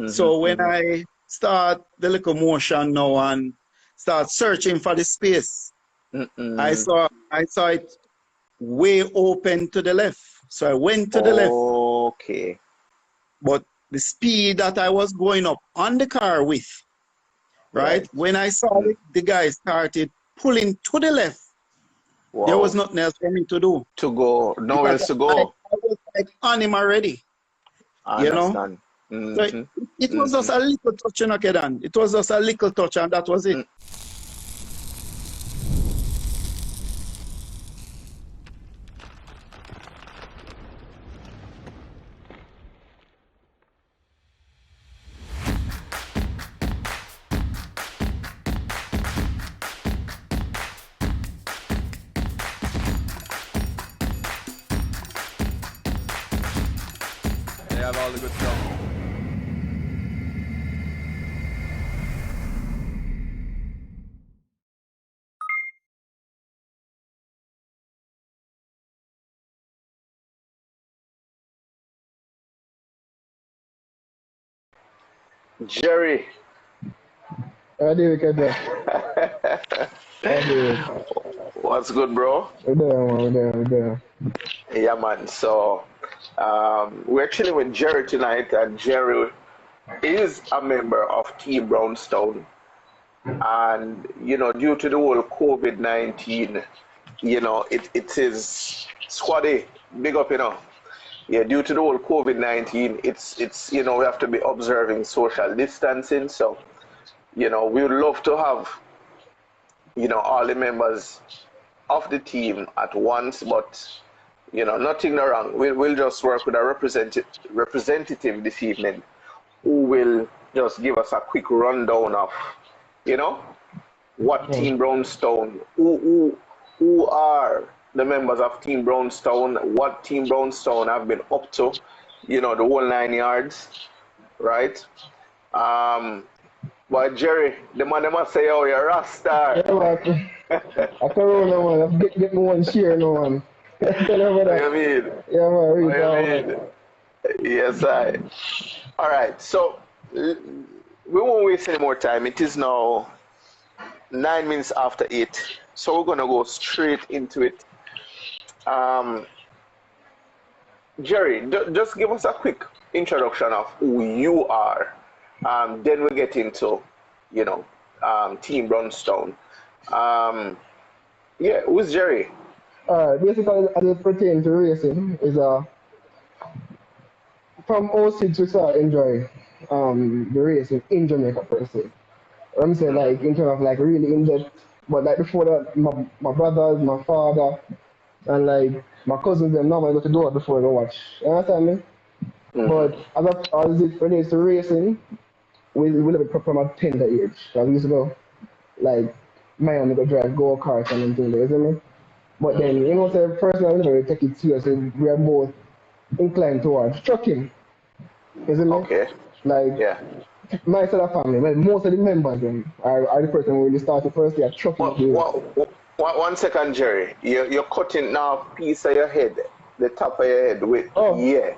So when I start the little motion now and start searching for the space, I saw it way open to the left. So I went to the left, Okay. but the speed that I was going up on the car with, right? When I saw the guy started pulling to the left, there was nothing else for me to do. To go, nowhere else to go. I was like on him already, I you know? understand. So it was just a little touch, you know, Kedan. It was just a little touch and that was it. They have all the good stuff. Jerry. I do, Kedan. What's good, bro? We're there. Yeah, man. So, we're chilling with Jerry tonight, and Jerry is a member of Team Brownstone. And, you know, due to the whole COVID-19, you know, it is squaddy, big up, you know. Yeah, due to the whole COVID-19, it's you know, we have to be observing social distancing. So, you know, we would love to have, you know, all the members of the team at once, but, you know, nothing wrong. We'll just work with a representative this evening who will just give us a quick rundown of, you know, what Team Brownstone, who are the members of Team Brownstone, what Team Brownstone have been up to, you know, the whole 9 yards, right? But Jerry, the man they must say, oh, you're a star. Yeah, man. I Corona, man. Get me one share, no one. Tell them about that. What do you mean? Yeah, man. Read What do that, you mean? Yes, I. All right, so we won't waste any more time. It is now 9 minutes after 8, so we're gonna go straight into it. Jerry, just give us a quick introduction of who you are. Then we get into, you know, Team Brownstone. Yeah, who's Jerry? Basically, as it pertains to racing, is from 06 we start enjoy the racing in Jamaica per se. I'm saying like in terms of like really in depth, but like before that, my brothers, my father, and like my cousins, them normally go to do it before they watch. You understand me? But as it relates to racing, we live it from a tender age. We used to go like Miami go drive go-karts and things like that, you know? But then, you know, so personally, we never really take it seriously. We are both inclined towards trucking. You see me? Okay. Like, Yeah. my side of family, well, most of the members them are the person who really started first year trucking. One second, Jerry. You're cutting now a piece of your head, the top of your head with yeah,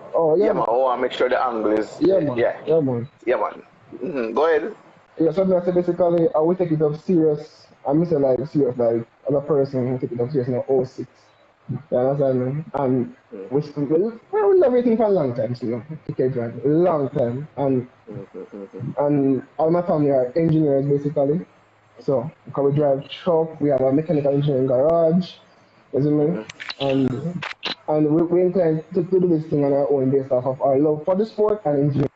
man. Oh, I make sure the angle is man. yeah, man. Go ahead. Yeah, so I say basically, I will take it up serious. I'm say like serious, like as a person who take it up serious in 06. You understand me? And we love everything for a long time, you know, ticket drive, a long time. And all my family are engineers basically. So because we drive truck, we have a mechanical engineering garage, you see me? And we intend to do this thing on our own based off of our love for the sport and engineering.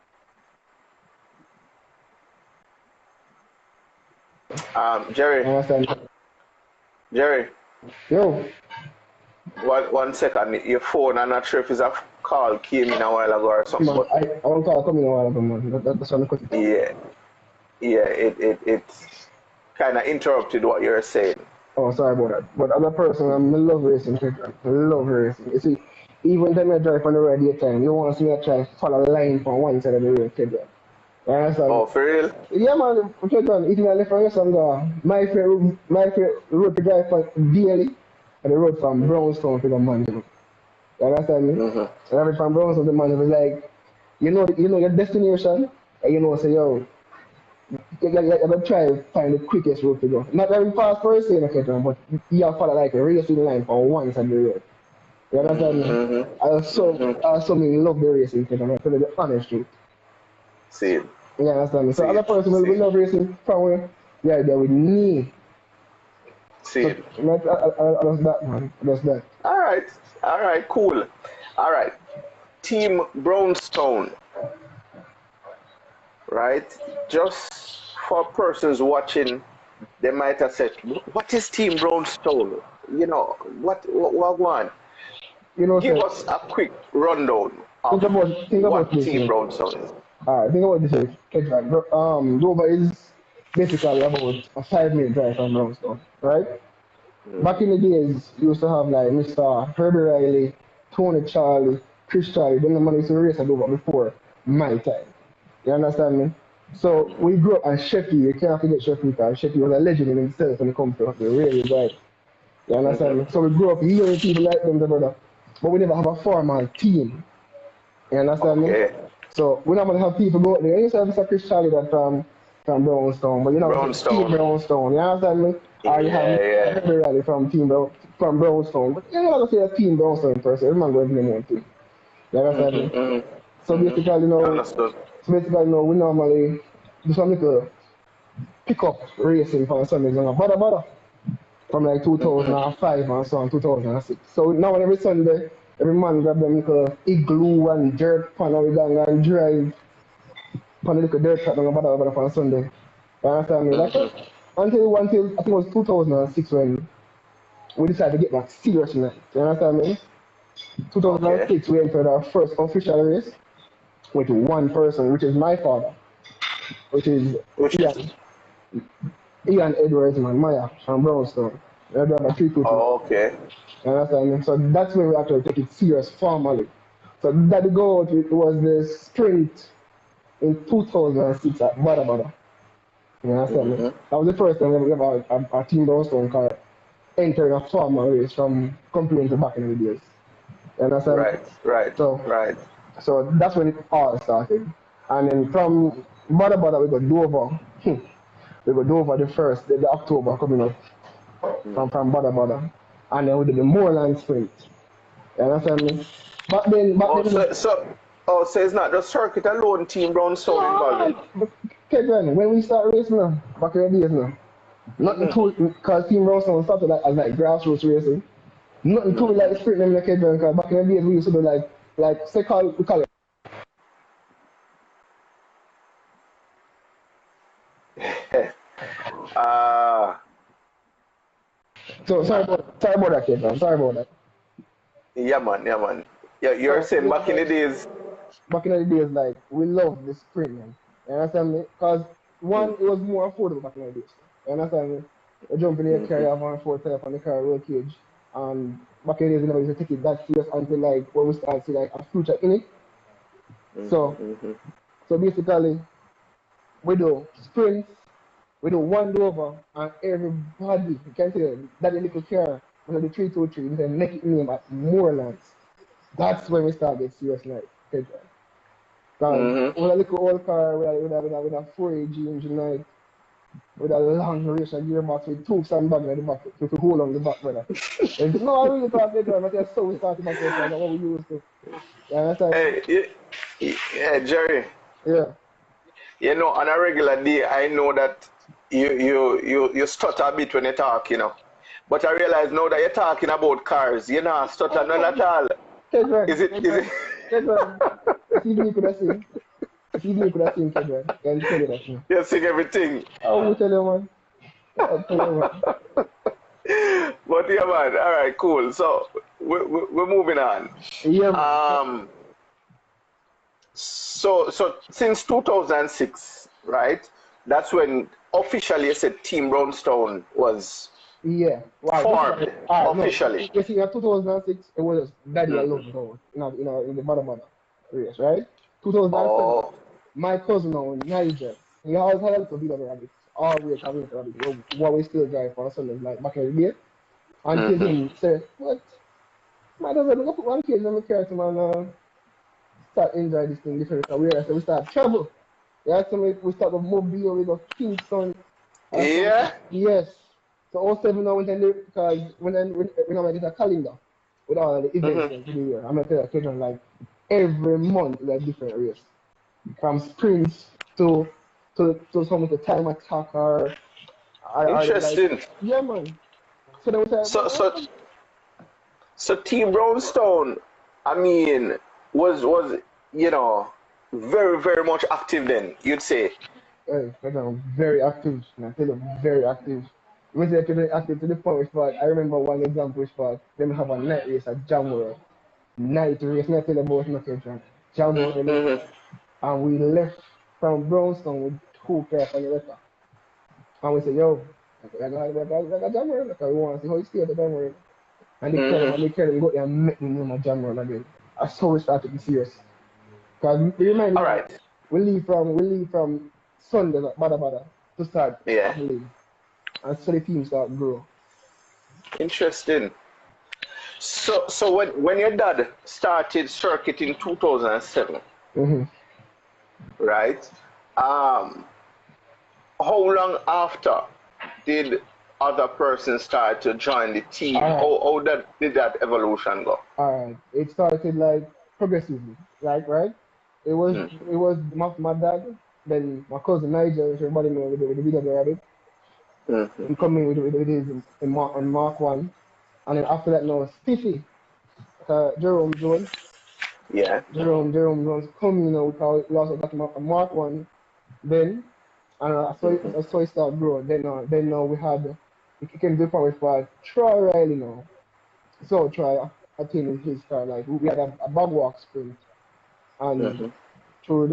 Jerry. Jerry. Yo. One second. Your phone, I'm not sure if it's a call came in a while ago or something. Man, I want call come in a while ago, man. That's what I'm cutting. Yeah. It kind of interrupted what you're saying. Oh, sorry about that. But as a person, I love racing. I love racing. You see, even when I drive on the road daytime, you want to see me try to follow a line from one side of the road, kid. You understand? Oh, for real? Yeah, man. Eating a left from your my favorite road to drive from daily, and the road from Brownstone to the Mandeville. You understand me? And every from Brownstone to Mandeville is like, you know your destination, And you know, say, yo, you're gonna try to find the quickest route to go. Not very fast per se, but you have follow like a racing line for once on the road. You understand me? I also mean love the racing, you know, to the honest truth. See. You understand me? So See. other person will love racing from where there with me. See. So, I just that, man. Just that. All right, cool. All right, Team Brownstone, right? Just for persons watching, they might have said, "What is Team Brownstone? You know, what one?" You know, Give say, us a quick rundown of think about what this. Team Brownstone is. Think about this. Kedron. Dover is basically about a 5 minute drive from Brownstone, right? Back in the days, you used to have like Mr. Herbie Riley, Tony Charlie, Chris Charlie. Them the man used to race at Dover before my time. You understand me? So we grew up on Sheffy. You can't forget Sheffy because Sheffy was a legend in himself when it comes to the railway drive. You understand me? So we grew up hearing people like them, brother. But we never have a formal team. You understand me? Okay. So we're not gonna have people go out there. You used to have Mr. Chris Charlie that from Brownstone, but you know Team Brownstone, you understand me? Or you have Herbie Riley from from Brownstone. But you're not gonna say a Team Brownstone person, every man going to name one team. You understand me? So basically, Understood. we normally do some little pick up racing for Sundays and bada from like 2005 and so on, 2006. So now every Sunday, every man grab them little igloo and dirt pan and we gang and drive pan the little dirt track down bada on Sunday. You understand me? Like until I think it was 2006 when we decided to get back serious in it. You understand me? 2006 we entered our first official race with one person, which is my father, which is Ian Edwards, man, Maya from Brownstone. They're driving 322. Oh, okay. You understand me? So that's when we actually take it serious formally. So that the goal was the sprint in 2006 at Bada. You understand me? That was the first time we ever had a Team Brownstone car entering a formal race from competing to back in the days. You understand? Right. So that's when it all started. And then from Bada we got Dover. We got Dover the October coming up from Bada. And then we did the Moorland Sprint. You understand me? Back then. So it's not just circuit alone, Team Brownstone involved in? Kevin, when we start racing now, back in the days now, nothing too, because Team Brownstone started as like grassroots racing. Nothing too like sprint them like Kevin, because back in the days we used to do like we call it. So sorry about that, Kevin. Sorry about that. Yeah, man. Yeah, you're saying back in the days. Back in the days, like we love the sprint, man. You understand me? Because one, it was more affordable back in the days. You understand me? You jump in the car, you have one 4 type on the car, roll cage. Back in the days, we never used to take it that serious until like when we start to see like a future in it. So basically, we do sprints, we do one over, and everybody, you can see that little car, the 323, we can make it name at Moorlands. That's when we start getting serious, like, with a little old car, with a 4AG engine, like, with a long duration gearbox with 2 sandbags at the back to hold on the back, brother. No, I really thought that, but that's so we started back there, that's what we used to. You understand? Hey, Jerry. Yeah. You know, on a regular day, I know that you stutter a bit when you talk, you know. But I realize now that you're talking about cars, you know, stutter none at all. Is it? If you could have seen, Kedron, then tell you that, man. You sing everything. I will tell you, man. I'll tell you, man. But yeah, man. All right, cool. So we're moving on. Yeah, man. So since 2006, right? That's when officially you said Team Brownstone was formed officially. You see, in 2006, it was just Daddy alone, though, in the Bada race, right? 2007, my cousin now, Nigel, he always had a little bit of a rabbit, always having a rabbit, what we still drive for Sundays, like back in the day. Until him said, what? Might as well look at one cage and we care to man, start enjoy this thing different, because we start travel. Yeah, so we start with Mobile, we go Kingston. Yeah. Yes. So all 7 now went in there because when I get a calendar with all the events Mm-hmm. like, for the year, I'm gonna tell you like every month there's a different race. From sprints to some of the time attack or like Interesting. yeah man. So then we say, So so so Team Brownstone, I mean, was you know very much active then. You'd say. hey, I'm very active. And I tell you, very active. We say to the active to the point which part I remember one example which part them have a night race at Jamworld. Night race, not tell you about nothing. Jamworld Mm-hmm. and we left from Brownstone with 2 cars on the letter. And we said, yo, like a Jammer, like we want to see how you stay at the Jammer. And they carry them go there and make them know my Jammer again. That's how we started to be serious. Because we remind All you, right. we leave from Sunday, like Bada to start Yeah. paddling. And so the team start grow. Interesting. So when your dad started circuit in 2007, Mm-hmm. right? Um, how long after did other persons start to join the team? Alright, Did that evolution go? alright. It started like progressively. Like right? It was my dad, then my cousin Nigel, which everybody know with the video rabbit. Mm-hmm. He come in with his on Mark 1. And then after that now Spiffy, Jerome Jones. Yeah. Jerome Jones come, because we also got him a Mark 1 then. And Mm-hmm. I saw it start growing. Then now we had it came to the point where Troy Riley now. So Troy attained his car like we had a bag walk sprint and Mm-hmm. through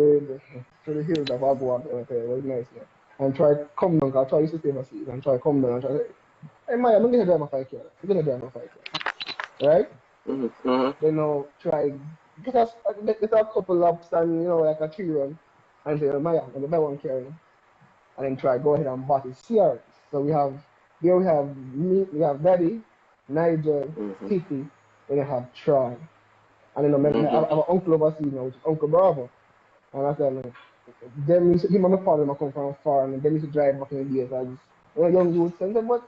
the hills of Agua, it was nice, yeah. And try come down, cause try used to stay overseas and try come down and try hey Maya, I'm gonna drive my 5K. I'm gonna drive my 5K. Right? Mm-hmm. Then now try get a couple laps and like a 3 run and say, Maya, I'm gonna buy one carry and then try go ahead and body CRS. So we have me, we have Daddy, Nigel, Mm-hmm. Tiffy, then I have Troy. And then I Mm-hmm. have an uncle overseas now, which is Uncle Bravo. And I said, no. Him and my father I come from far, and them used to drive back in the days as young youths. And I said, but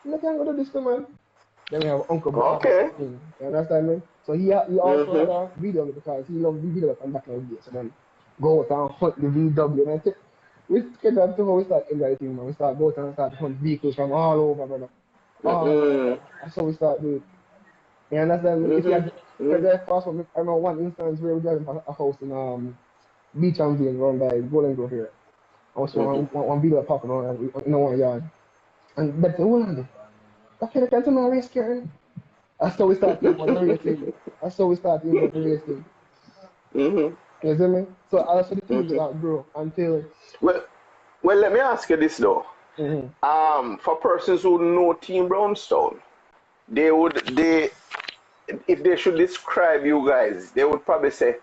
you can't go to this, man. Then we have Uncle Bravo Okay. coming in. You understand me? So he also had Mm-hmm. a VW because he loved the VW from back in the days. So then go out and hunt the VW. And I said, we get up to how we start enjoying, man. We start go out and start hunt vehicles from all over, brother. All over. Mm-hmm. That's how we start doing it. You understand me? If you Mm-hmm. drive fast, I remember one instance where we driving past a house in Beach and Vale run by Golden Grove here. I was Mm-hmm. one video parking on in one yard. And but hold on, I feel like that's my race car. That's how we start thinking about the racing. That's how we start thinking about the racing. Mm-hmm. You see me? So also the team Mm-hmm. start grow until Well, let me ask you this though. mm-hmm. For persons who know Team Brownstone, they if they should describe you guys, they would probably say,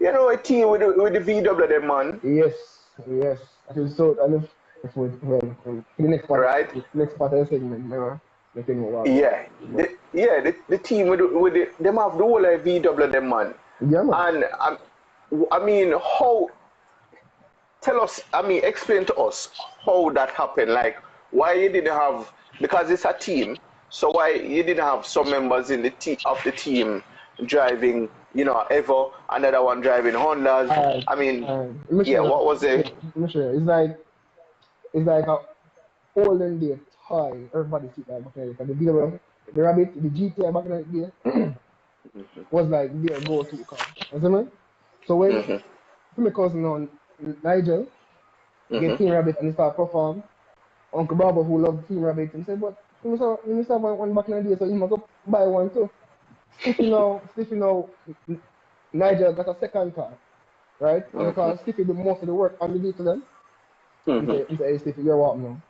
a team with the VW them man, Yes. I feel so and if the right? next part of the segment, never let you know what go Yeah, on. the team them have the whole of VW them man, Yeah man. and I mean how tell us, I mean, explain to us how that happened. Like, why you didn't have, because it's a team, so why you didn't have some members in of the team driving, Evo, another one driving Hondas. Alright, I mean, alright. Let me yeah, share. what was it? Let me share. It's like a olden day toy. Everybody see that back in the day. 'Cause the video, the rabbit, the GTA back in the day was like their go-to car. You see me? So when Mm-hmm, my cousin on Nigel get mm-hmm, Team Rabbit and he start perform, Uncle Baba who loved Team Rabbit and said, but you must have one back in the day, so you must go buy one too. Stiffy now, Nigel got a second car, right? And mm-hmm, because Stiffy do most of the work on the vehicle then, mm-hmm. he say, hey Stiffy, you're what now?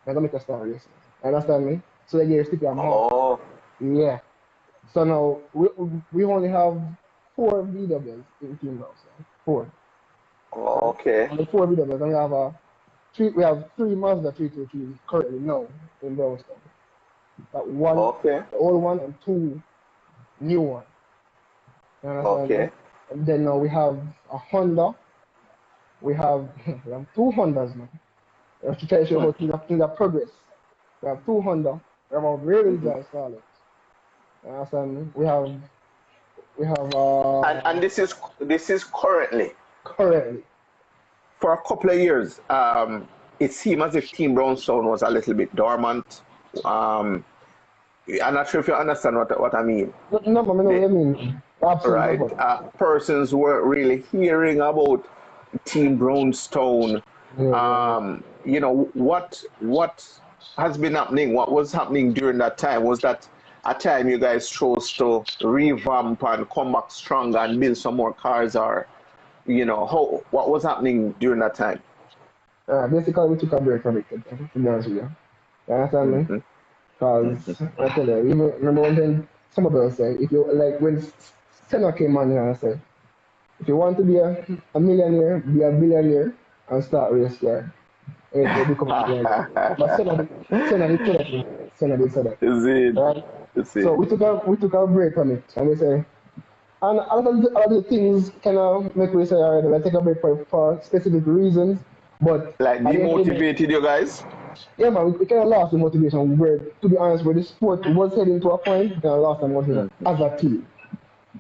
I'm gonna make a story. Yes. Understand me? So they gave Stiffy a mark. Oh, Yeah. So now we only have 4 VWs in Team House. Right? Four. Right? okay, Only 4 VWs, and we have 3 Mazda 323 currently now in Brownstown. That one, okay, the old one, and 2 new one. You understand me? okay, And then now we have a Honda we have we have 200s, man. We have to tell you about things that progress. We have 200. We have a really dry solid. You understand? We have And this is currently. for a couple of years. It seemed as if Team Brownstone was a little bit dormant. I'm not sure if you understand what I mean. No, but I know what you mean. Absolutely. Right? Persons were really hearing about Team Brownstone. You know, what has been happening? What was happening during that time? Was that a time you guys chose to revamp and come back stronger and build some more cars, or you know, what was happening during that time? Basically, we took a break from it, to be honest with you. You understand me? Because, I tell you, even, remember one thing some people say, if you, like, when Senna came on here and said, if you want to be a millionaire, be a billionaire, and start race car. And you become a billionaire. But Senna did say that. Senna did say that. Is it? Right? Is it? So we took a break from it, and we say, and a lot of the things kind of make me say, all right, let's take a break for specific reasons. But like demotivated you guys? Yeah, man, we kind of lost the motivation. Where, to be honest, where the sport was heading to a point, we kind of lost the motivation as a team.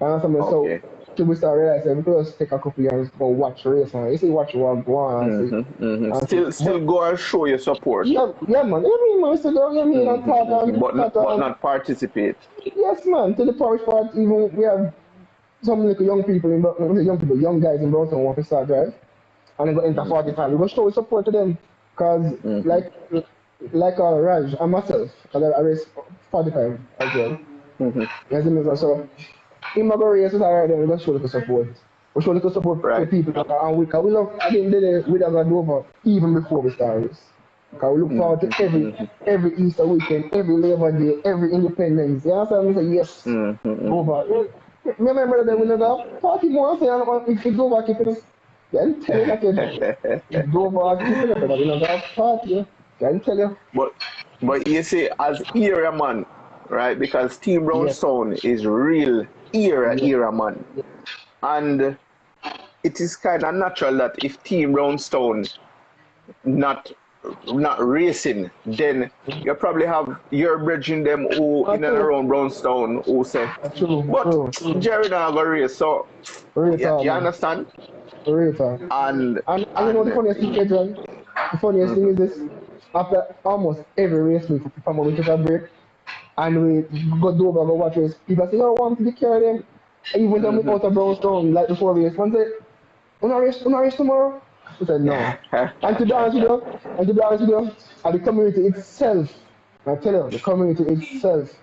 You understand me? Okay. So, till we start realizing, we could just take a couple years to go watch race, man. You see, watch one, go on, and see. Still go and show your support. Yeah, man. You mean, man, we still go, you mean, and talk and but not participate. Yes, man. To the power part, even we have some little young young guys in Boston want to start drive, and they go enter 45. We go show support to them, cause like Raj and myself, cause I race 45 as well. Yes, so in my race is alright, then we go show little support. We show little support to people, and we love. I didn't do it with us at Dover even before we start race. Cause we look forward to every Easter weekend, every Labor Day, every Independence. You understand me? Say yes, Dover. Remember that we have 40 more, so if you go back, if you can tell you that you go back, we don't have 40, can tell you. But you see, as era man, right? Because Team Brownstone is real era man. And it is kind of natural that if Team Brownstone not racing, then you probably have your bridging them who in and around Brownstone who say, but Jerry not gonna race, so you understand? And you know the funniest thing, Adrian? The funniest thing is this: after almost every race week, from when we took a break and we go over and go watch race, people say, "Oh, I want to be carried them." Even though we out of Brownstone, like before we race, one say, "Wanna race tomorrow?" We said no. And to be honest with you, and the community itself, I tell you, the community itself,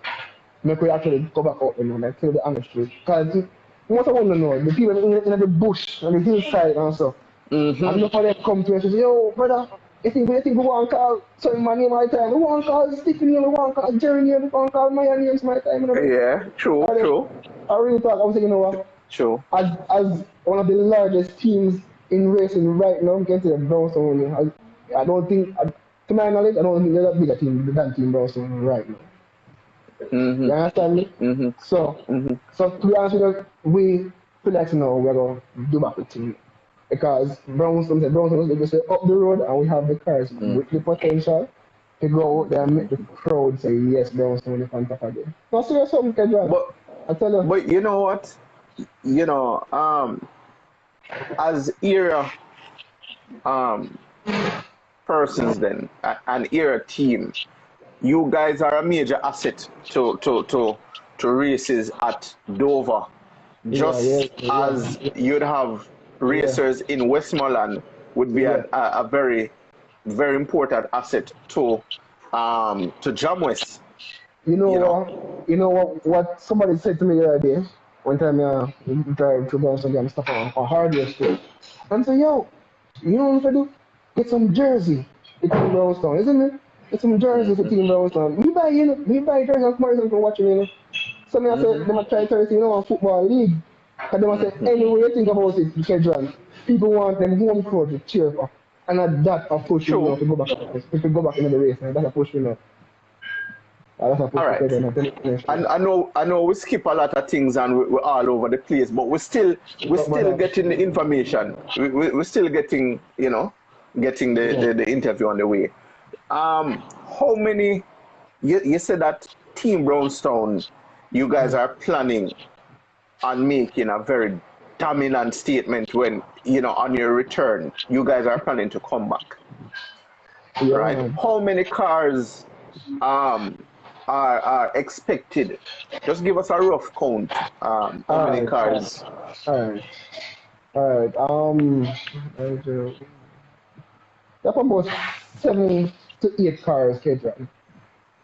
make we actually go back out, you know, like tell you the honest truth. Because what I want to know, the people in the bush, on the hillside and stuff, and enough of them come to us and say, yo, brother, you think we want to call certain my name my time, we want to call Stephanie, we want to call Jerry name, we want to call my names my time. You know? Yeah, true. I really thought, I was saying, you know what? True. As one of the largest teams in racing right now, get to the Brownstone. I don't think, to my knowledge, I don't think there's a bigger team than Team Brownstone right now. You understand me? So to be honest with you, we feel like now we're going to do back with team. Because Brownstone is just up the road and we have the cars with the potential to go out there and make the crowd say, yes, Brownstone is on top again. No, serious something, Kedran. I tell you. But you know what? You know, as era persons then, an era team, you guys are a major asset to races at Dover. Just as you'd have racers in Westmoreland would be a very, very important asset to Jamwest. You know what somebody said to me the other day? One time I drive to Brownstone and stuff on hardware store. And say, yo, you know what I do? Get some jersey for Team Brownstone, isn't it? Get some jersey for Team Brownstone. We buy jersey and commercials for watching, you know. So me I said, them I try to say, you know, a football league. And them I say, anyway you think about it, Kedran, people want them home crowd to cheer for. And that a push you know to go back into the race, man. That's a push you know. All right. And I know we skip a lot of things and we're all over the place, but we're still getting the information. We're still getting, getting the interview on the way. How many, you said that Team Brownstone, you guys are planning on making a very dominant statement when, on your return, you guys are planning to come back. Yeah, right? man. How many cars are expected? Just give us a rough count. How many cars? Alright. Alright. That's about 7 to 8 cars, Kedron.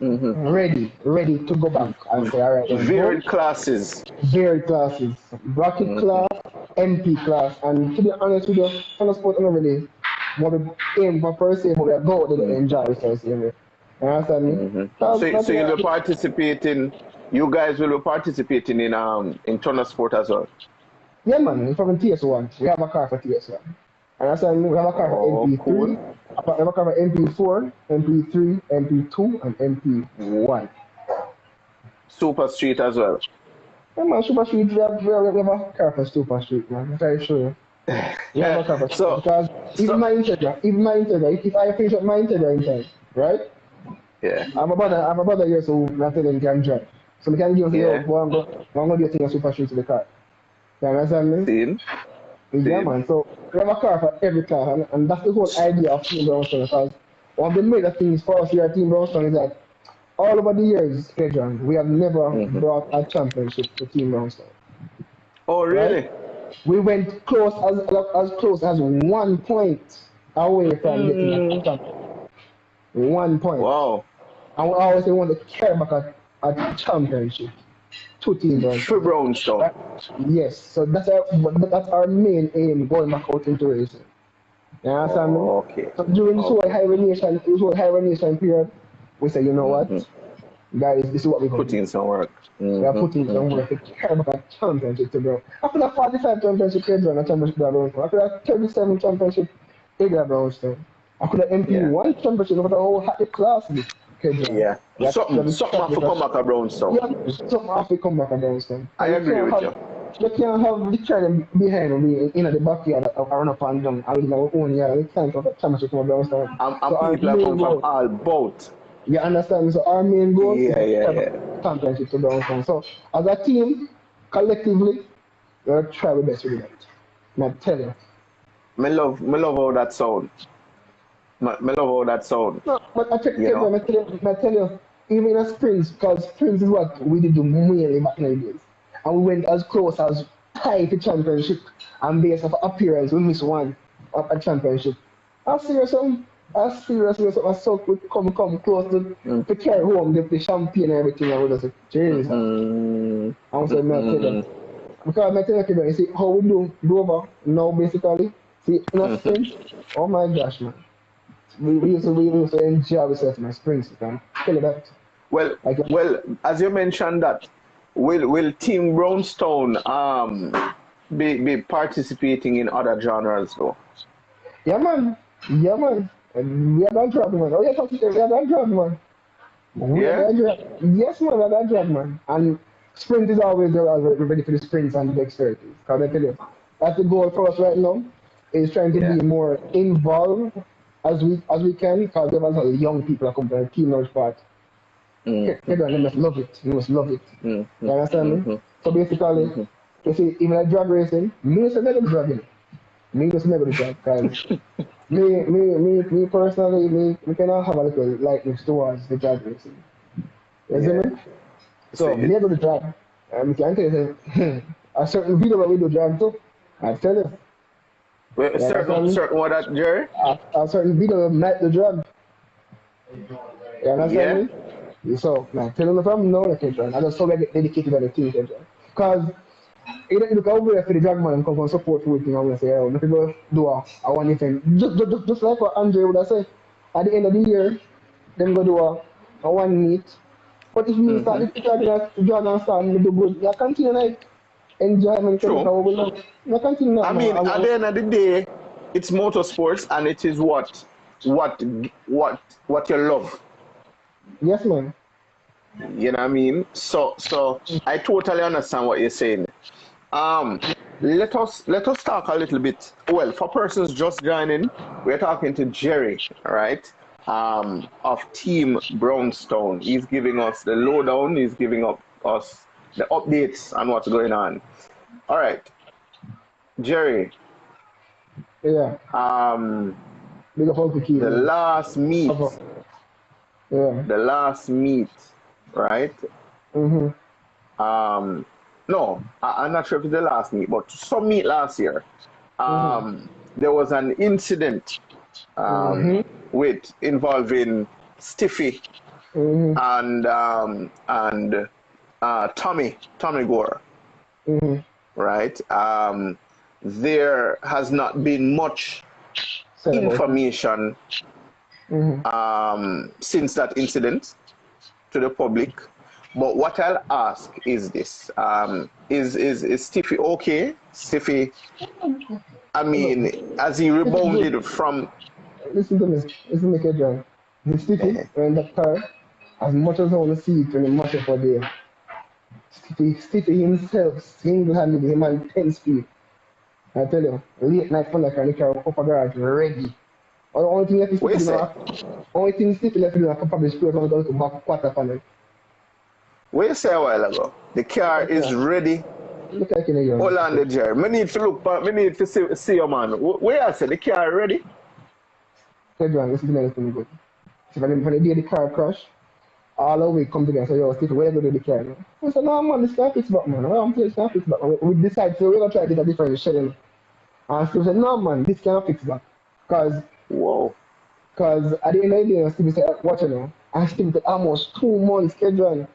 Ready to go back. I say, alright, then Varied go. classes. Varied classes. Bracket class, MP class, and to be honest with you, on the sport, I don't really want to aim for per se, but we are going to enjoy ourselves. You understand me? So you'll be participating. You guys will be participating in Turner Sport as well. Yeah, man. From TS1, we have a car for TS1. And that's why we have a car for MP3, cool. we have a car for MP4, MP3, MP2, and MP1. Super Street as well. Yeah, man, Super Street, we have a car for Super Street, man. I'm very sure. We have a car for Super Street. Because even my Integra, if I finish up my Integra in time, right? Yeah. I'm a brother here, so I tell them can drive. So we can give you, I'm going to do a thing on Super Street to the car. You understand me? Seen. Yeah, man. So we have a car for every car, and that's the whole idea of Team Brownstone. Because one of the major things for us here at Team Brownstone is that all over the years, Pedro, we have never brought a championship to Team Brownstone. Oh, really? Right? We went close as close as 1 point away from getting a championship. 1 point. Wow. And we always want to carry back a championship to Team Brownstone. For Brownstone. Right? Yes, so that's our main aim going back out into racing. You understand me? Okay. So during this whole hibernation period, we say, you know what, guys, this is what we're going to Put in some work. We are putting some work to carry back a championship to bro. I could have 45 championship Pedro and a championship at Brownstone. I could have 37 championship at Brownstone. I could have MP1 championship over the whole happy class. Yeah. Something have to come back at Brownstone. Yeah, something have to come back at Brownstone. I agree with you. You can't have the child behind me in the backyard of run up and down and in our own yard. It's time for the championship from Brownstone. And people are come from all both. You understand? So our main goal is championship to Brownstone. So as a team, collectively, we'll try our best to do that. I tell you. Me love how that sound. Me love how that sound. No, but I tell you, even in a sprints, because sprints is what we did do mainly back in the days. And we went as close as tied to championship, and based on appearance, we missed one of a championship. As serious as so we come close to carry home the champagne and everything, and we just say, Jesus. And we say, because I tell you, you see how we do over now basically, see, in a sprint, oh my gosh, man. We used to enjoy ourselves in the sprints, man. Tell you that. Well, as you mentioned that, will Team Brownstone be participating in other genres though? Yeah, man. And we are done driving, man. Oh, yeah, we are done driving, man. Yes, man, we are done driving, man. And sprint is always there, we're ready for the sprints and the dexterities. Because I tell you, that's the goal for us right now, is trying to be more involved as we can, because there are young people that come to the team now part. They must love it. You must love it. You understand me? So basically, you see, even like drag racing, me is never dragging. Me just never drag, because me personally, we cannot have a little lightness towards the drag racing. You see me? So me never drag. And I can tell you, a certain video where we do drag too, I tell you. Wait, certain what that, Jerry? A certain video of night the drag. You understand me? So, man, tell them from now, like, I just so get dedicated to the team, because you look over there for the drag man and come and support for everything. I'm going to say, oh, let me go do a one event. Just like what Andre would have said, at the end of the year, then go do a one meet. But if you start to drag and start to do good, you continue like enjoyment. True. You continue. I mean, at the end of the day, it's motorsports and it is what you love. Yes, man. You know what I mean? So I totally understand what you're saying. Um, let us talk a little bit. Well, for persons just joining, we're talking to Jerry, right? Of Team Brownstone. He's giving us the lowdown. He's giving us the updates on what's going on. All right, Jerry. Yeah. Big up Uncle Keith, The man. last meet, Yeah. the last meet, right? Mm-hmm. No, I'm not sure if it's the last meet, but some meet last year. There was an incident Mm-hmm. with involving Stiffy Mm-hmm. and Tommy Gore, Mm-hmm. right? There has not been much Said about it. information Mm-hmm. since that incident to the public. But what I'll ask is this: is Stiffy okay? Stiffy, I mean, as he This is good. rebounded from. Listen to me. Listen to me, Kedron. The Stiffy in the car, as much as I want to see it when he mash up for there, Stiffy himself, single-handedly, him and 10 speed. I tell you, late night fun like the car up a garage ready. Or the only thing left is What you Stiffy, you say? know, only thing Stiffy left to do is probably spray on the back quarter panel. What you say a while ago? The car is ready. Look like in a year. Hold on, the Jerry. Me need to look. Me need to see your man. Where I say the car ready? Kedron, listen to me, listen to me good. So when the day the car crash, all the way come together and say, yo, Stiffy, where you going to do the car? Man? I said, no, man, this can't fix back, man. I'm saying this can't fix back. We decide, so we're going to try to get a different schedule. And Steve said, no, man, this can't fix back. Because Whoa. at the end of the day, Steve said, watch it now. And Steve said, almost 2 months schedule.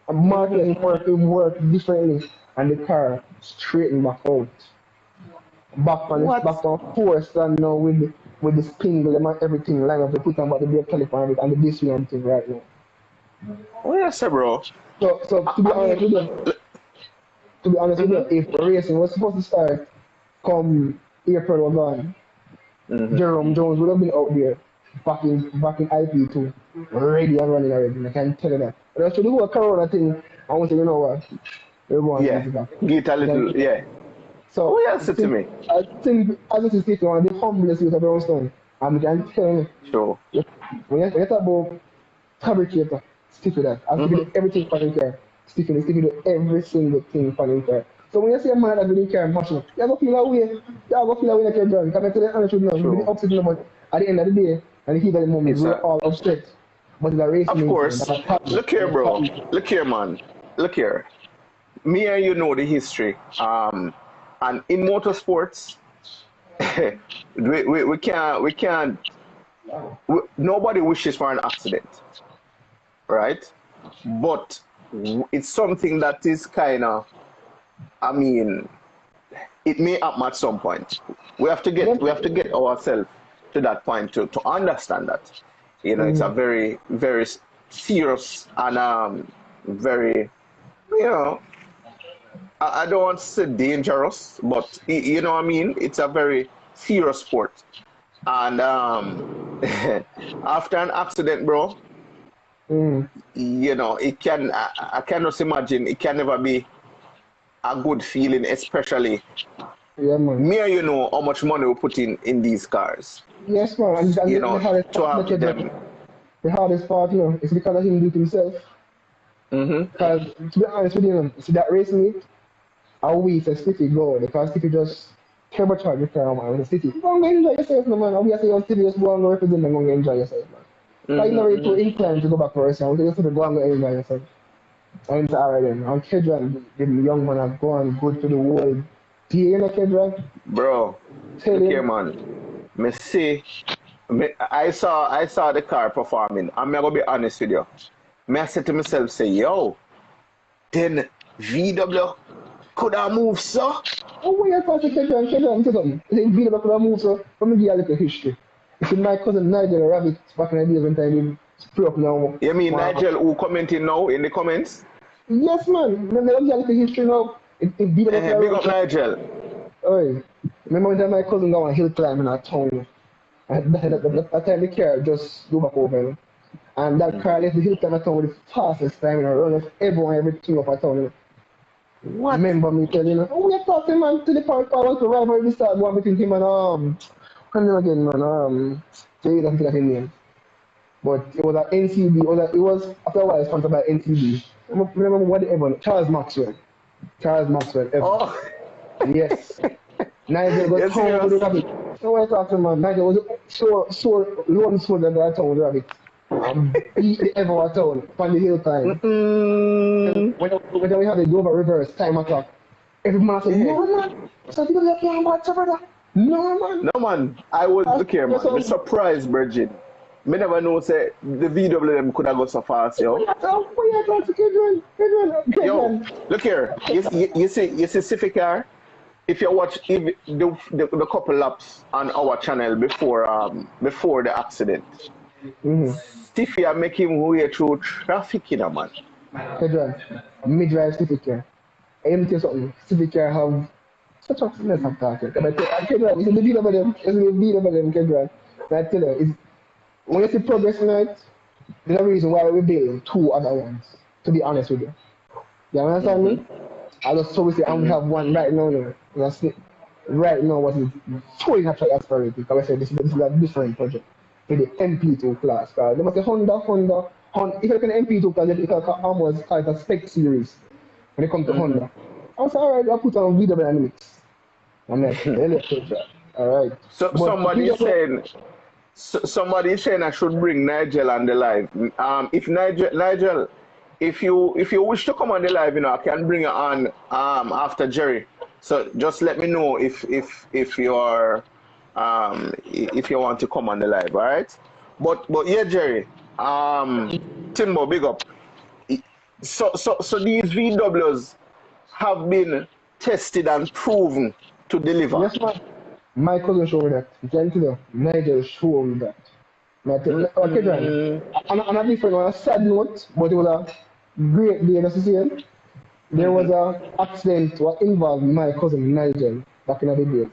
And Mark let him work differently. And the car straightened back out. What? Back on course and now with the spindle and everything lined up, they put on about the brake caliper and the disc and everything right now. What you say, bro? So to be I honest with mean, you, if the racing was supposed to start come April was gone, Jerome Jones would have been out there back in IP2, ready and running already. I can tell you that. But after the whole Corona thing, I want to say, you know what? Everyone yeah. is back. Get a little, yeah. So What you say to me? I think as it is stated, one of the humblest youth of Brownstone, and I can tell Sure. you, when you talk about fabricator, stick with that. I'll stick with everything for him care. Stick with every single thing for him care. So when you see a man that really care and passionate, you have to feel that way. You have to feel that way like you're drunk. Because I tell you the honest truth now, you'll be Sure. upset now, but at the end of the day, and the heat of the moment, It's we're a, all upset. But it's a race of meeting, course. that's a party. Look here, It's a bro. party. Look here, man. Look here. Me and you know the history. And in motorsports, we can't. Nobody wishes for an accident, right? But it's something that is kind of. I mean, it may happen at some point. We have to get ourselves to that point to understand that. It's a very very serious and very you know I don't want to say dangerous, but you know what I mean. It's a very serious sport, and after an accident, bro, Mm. it can. I can just imagine it can never be a good feeling, especially Yeah, man. me and you know how much money we put in these cars. Yes, man. And the hardest To part, look have at them. the hardest part, is because of him do it himself. Because to be honest with you, see that race meet, a week a City go because City just turbocharge the car, man. With the City, go and enjoy yourself, no, man. Obviously, your City just go and represent and go and enjoy yourself, man. Because you're not really too inclined to go back for a second. You just go and enjoy yourself. And it's alright then. And Kedron, the young man, have gone good to the world. Do you know Kedron? Bro, Tell look here, him, man. Me see, I saw the car performing. I'm gonna be honest with you. Me I said to myself, say, yo, then VW could have moved, so. oh, why you talking to Kedron, say something. He said, beat up the move, so let me give you a little history. You see, my cousin Nigel Rabbit, back in the days when time he spray up now. You mean Nigel who commenting now in the comments? Yes, man. Let me give you a little history now. It beat up the Big road. up Nigel. Oh, remember when time my cousin go on hill climbing at town? That time the car just go back over. And that car left the Hilton at town with the fastest time, and I run off everyone, everything up at town. What? Remember me telling you, oh, we talking man to the park, I want to ride over the start one between him and what's his name again, man, Jay, I think that's his name. But it was at NCB, it was after a while sponsored by NCB. Remember what ever, Charles Maxwell. Charles Maxwell, ever. Oh. Yes. Nigel got Yes, town with the yes. rabbit. So what I talking man, Nigel was so lone soldier that town with the rabbit. Beat the ever town on the hill time. When we had the Dover reverse time attack, every man said, no man, so people like you about brother. No man. No man, I was look here man. I'm surprised, Virgin. Me never know say the VWM could have got so fast, yo. Yo, look here. You see Civic car? If you watch the couple laps on our channel before the accident, Stiffy are making way through traffic in a man. Kedron, mid-drive Civic car. I am tell you something. Civic car have such a finesse of talking. But Kedron, it's the beat of them. Kedron. I tell you, it's, when you see progress tonight, there's a reason why we build two other ones. To be honest with you. You understand me? I just so we say, and we have one right now. That's it. Right now, what is fully natural aspirated. Because I said this is a different project for the MP2 class. They must say Honda. If you look at the MP2 class, it can almost call it a spec series when it comes to Honda. I was alright, I'll put on VW and mix. I'm like, alright. So somebody saying I should bring Nigel on the live. If Nigel, if you wish to come on the live, I can bring you on after Jerry. So just let me know if you are if you want to come on the live, all right? But yeah, Jerry, Timbo, big up. So these VWs have been tested and proven to deliver. Yes, man. My cousin showed me that. Gentlemen, Nigel showed me that. Okay, on a different one, a sad note, but it was a great day, as you see. There was an accident that involved my cousin Nigel back in the days.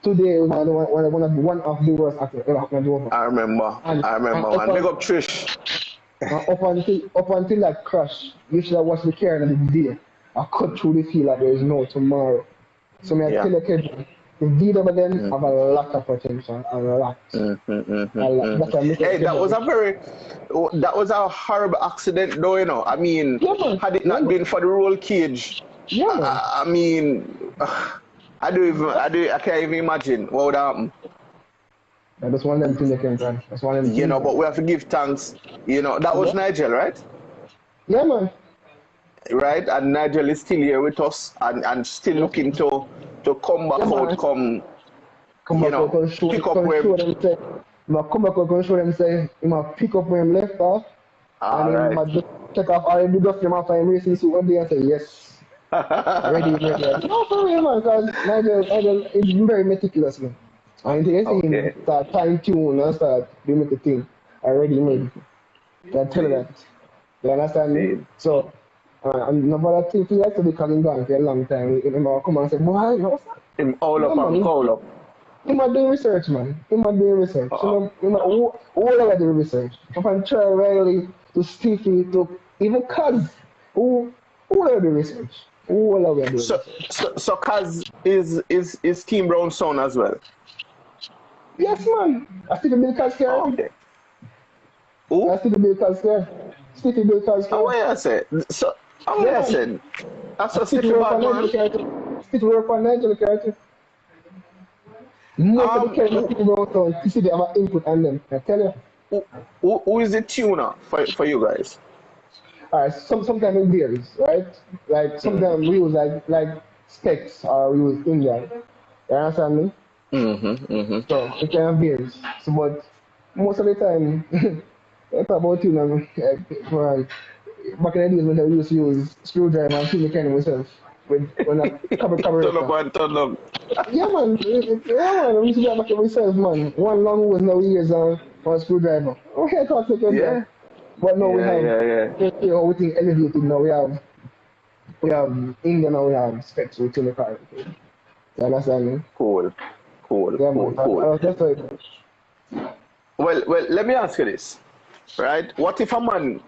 Today was one of the worst accidents ever happened to Dover. I remember, man. Big up Trish. Up until that crash, you should have watched the car in the day. I cut through the field like there is no tomorrow. So I tell you, Kevin, the VW them have a lot of potential, a lot. Hey, that was a horrible accident, though. I mean, had it not been for the roll cage, I mean, I can't even imagine what would happen. That's one of them things they can run. That's one of them things. But we have to give thanks. That was Nigel, right? Yeah, man. Right, and Nigel is still here with us and still looking to come back out, pick up where come back out and show them say he might pick up where he left off and he might just check off all the dust him after him racing suit one day and say yes. ready. No, for real, man, because Nigel is very meticulous, man. And you see him start fine tune and start doing the thing already made. I tell you that. You understand me? So and nobody think he like to be coming down for a long time. He might come and say, boy, what's that? Him all up and call up. He might do research, man. He might do research. He might all over the research. From Troy Riley to Stiffy to even Kaz. All over the research. All over the research. So Kaz is Team Brown son as well? Yes, man. I still build Kaz here. Okay. Who? I still build Kaz here. Stiffy build Kaz here. Oh, I said. So, I said. That's a Stiffy bad man. Stiffy work for Nigel character. Most of the characters people around town, you see they have an input on them. I tell you. Who is the tuner for you guys? Alright, sometimes it varies, right? Like sometimes we use like specs or we use India. You understand me? So it kind of varies. So but most of the time it's about tuner for back in the days when I used to use screwdriver and tune the kind of myself. When I cover turn up. Yeah, man. We used to do back myself, man. One long was now years on a screwdriver. Okay, talk to you. Yeah. But now we have everything elevated. Now we have India. Now we have specs with the car. You understand me? Cool. Yeah, man. Well, let me ask you this. right? What if a man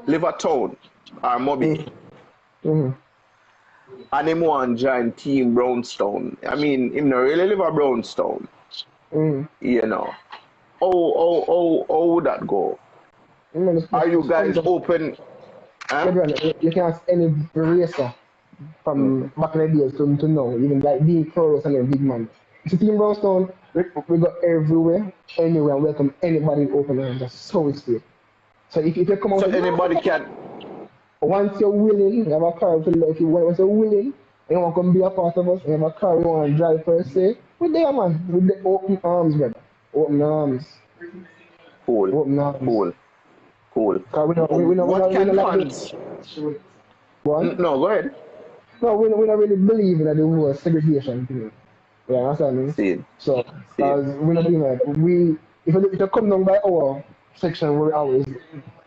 live a town or Moby Mm-hmm. and him want join Team Brownstone? I mean, him not really live a Brownstone, Mm-hmm. you know. How would that go? You know, Are you just guys open? Huh? everyone, you can ask any racer from back in the days to now, even like being Kroos and then big man. It's a Team Brownstone, we go everywhere, anywhere, and welcome anybody in open and just so it's free. So if you come out So with anybody can. once you're willing, you have a car if you once you're willing, and you want to come be a part of us, and you have a car you want to drive per se, we're there man, with the open arms, brother. Open arms. Cool, Open arms. cool, cool. Cause What we can don't like fans? one. No, go ahead. No, we don't really believe in the whole segregation thing. You understand me? See, So, see. because we not doing that. If you come down by our section where we always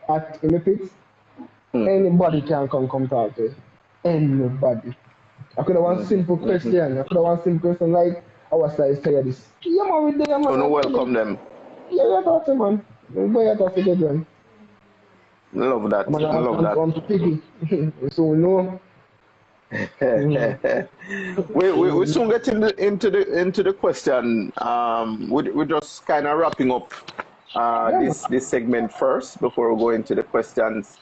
at in the pits, anybody can come talk to. Anybody. I could have one simple question. I could have one simple question like, our size tell you this. Yeah, man, we there, man. So no welcome them. Yeah, yeah, talk to man. Go ahead, talk to them. Love that. Man, Love that. I'm piggy. So we know. We soon get into the question. We're just kind of wrapping up this segment first before we go into the questions.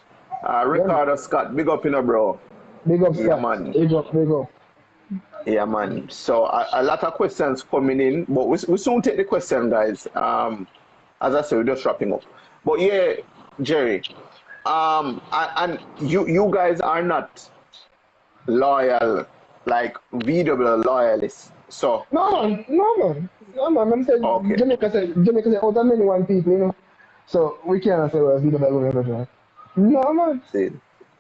Ricardo Scott, big up in a bro. Big up, Yeah, Scott. man. Big up, big up. Yeah, man. So a lot of questions coming in, but we soon take the question, guys. As I said, we're just wrapping up. But yeah, Jerry, and you guys are not loyal, like VW loyalists. So No, man. No, man. No, man. I'm saying okay, Jamaica said out of many one people, you know. So we cannot say we're video by one. No, man. see,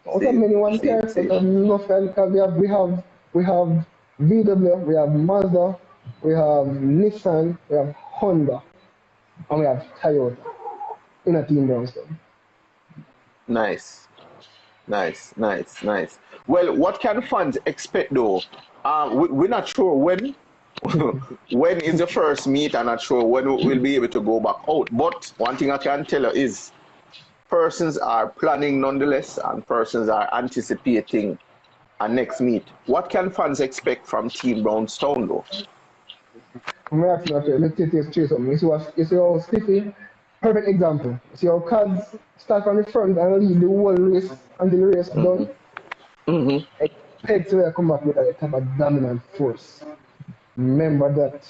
Out of many one see, cars, see. no fan because we have VW, we have Mazda, we have Nissan, we have Honda, and we have Toyota in a team Brownstone. Nice, nice, nice, nice. Well, what can fans expect though? We're not sure when. When is the first meet? I'm not sure when we'll be able to go back out. But one thing I can tell you is persons are planning nonetheless, and persons are anticipating a next meet. What can fans expect from Team Brownstone though? I'm asking okay, let's take this straight something. You see how Stiffy, perfect example. You see how Cards start from the front and lead the whole race until the race done. Expect to come back with a type of dominant force. Remember that.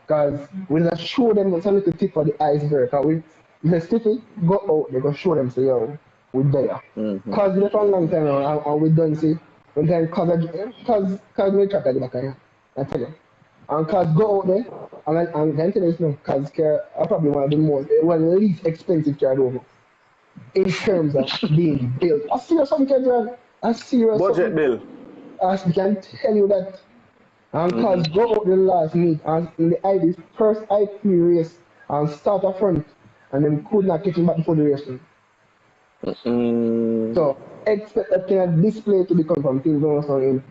Because we just show them it's a little tip of the iceberg. Cause the Stiffy go out, they go show them say yo, we're there. Because we for a long time now and we done see when then cause we track at the back of here. I tell you. And cars go out there, and then tell you no, cars car are probably one of the least expensive car over in terms of being built. I see some cars drive, I see Budget bill. I can tell you that. And cars go out the last meet and in the first IP race and start up front and then could not catch him back before the race. So expect that kind of display to become from things also in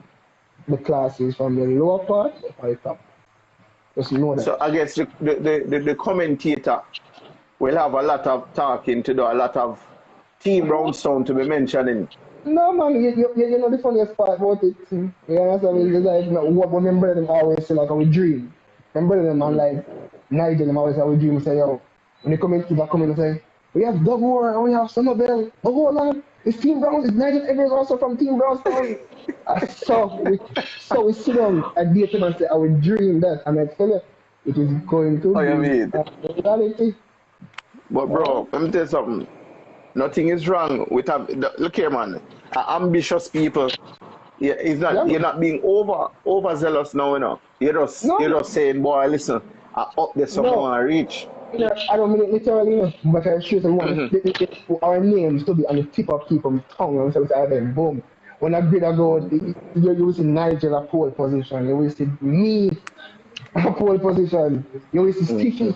the classes from the lower part or the top. Just know that. So I guess the commentator will have a lot of talking to do, a lot of Team Brownstone to be mentioning. No man, you know the funniest part about it. You understand? It's like what my brother always say like our dream. My brother man like Nigel them always have a dream say yo. When they come in and say, we have Doug Moore and we have Somerville. But hold on, it's Team Browns, it's Nigel Evans also from Team Brownstone. So we sit down and date him and say, I would dream that. And I tell you, it is going to be reality. But bro, let me tell you something. Nothing is wrong with look here, man. Ambitious people. Yeah, you're not being overzealous now, you know. You're just saying, boy, listen, I up there someone I reach. Yeah, I don't mean it literally, but I shoot and our names to be on the tip of people's tongue and so then boom. When I grade I go, you will see Nigel at pole position, you will see me at pole position, you will see Sticky.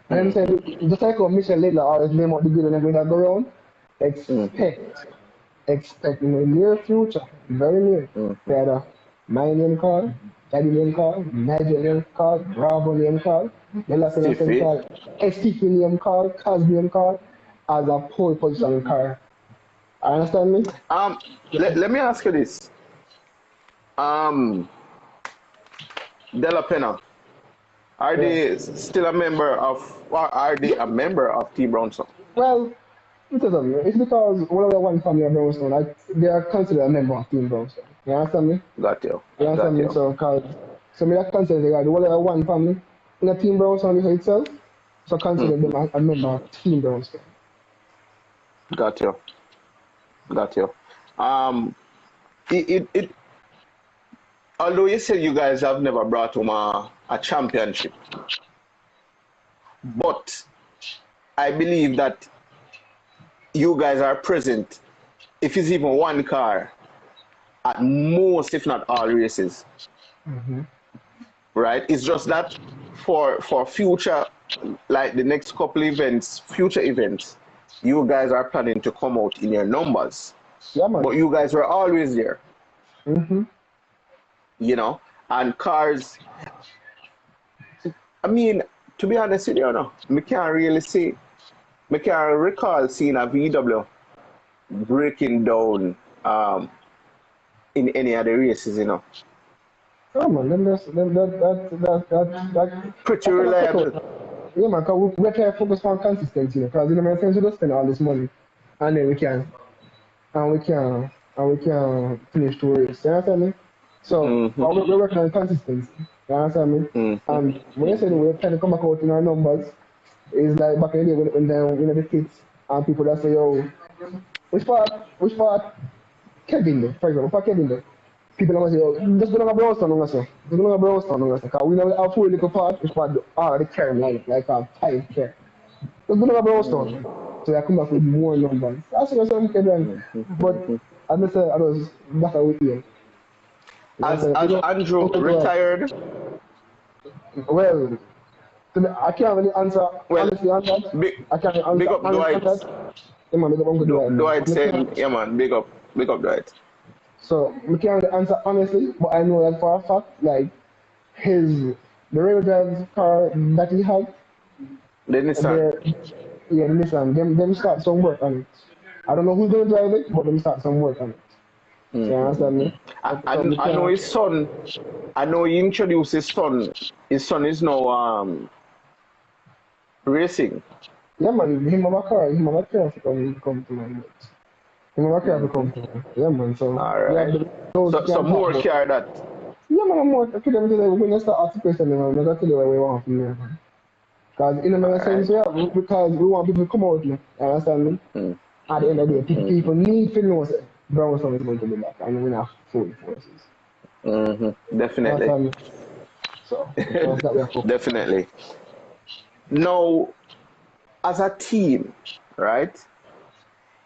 And I'm saying, just like how Michelle Lidler always name out the grid and I go around, expect in the near future, very near, that my name call, Daddy name call, Nigel name call, Bravo name call, the last name call, Sticky name call, Cosby name call, as a pole position car. Understand me? Let me ask you this. Della Penna, are they still a member of, or are they a member of Team Brownstone? Well, it's because one of the one family of Brownstone, like they are considered a member of Team Brownstone. You understand me? Got you. You understand me? So, so me that consider they are one of the one family in the Team Brownstone itself. So consider them a member of Team Brownstone. Got you. Got you. It although you said you guys have never brought home a championship, but I believe that you guys are present, if it's even one car, at most, if not all races. Right? It's just that for future, like the next couple events, future events, you guys are planning to come out in your numbers. Yeah, man. But you guys were always there. You know, and cars, I mean, to be honest with you, no, I can't really see, I can't recall seeing a VW breaking down in any other races, you know. Oh man, that Pretty reliable. Yeah man, because we're trying to focus on consistency, because you know, my friends, we just spend all this money and then we can finish the race. You understand me? So we're working on consistency. You understand me? And when you say we're trying to come back out in our numbers, it's like back in the day when down, you know, the kids and people that say, yo, which part Kevin there, for example, for Kevin there. People are going to say, yo, just go down a Brownstone, just go down a Brownstone, because we know our full little part, which part the carry like a tight care. Just go down a Brownstone. So I come back with more numbers. That's what I'm saying, but as I said, that's how we feel. As Andrew retired? Well, I can't really answer honestly on that. I can't answer big up Dwight. Yeah, man, big up Uncle Dwight. Dwight saying, yeah man, big up Dwight. So we can't really answer honestly, but I know that for a fact, like the rail drive's car that he had, the Nissan. The Nissan, them start some work on it. I don't know who's gonna drive it, but them start some work on it. So you understand me? I know his son. I know he introduced his son. His son is now racing. Yeah man, him have a car to come to my him have a car to come to me. Yeah man, so alright. So more car that. Yeah man, more to them today when you start asking questions, man, I'm gonna tell you what we want from there, man. Because in a sense, because we want people to come out, you understand me? At the end of the day, people need to know that Brownstone is going to be back, and we're not full forces. Definitely. So, definitely. Now, as a team, right?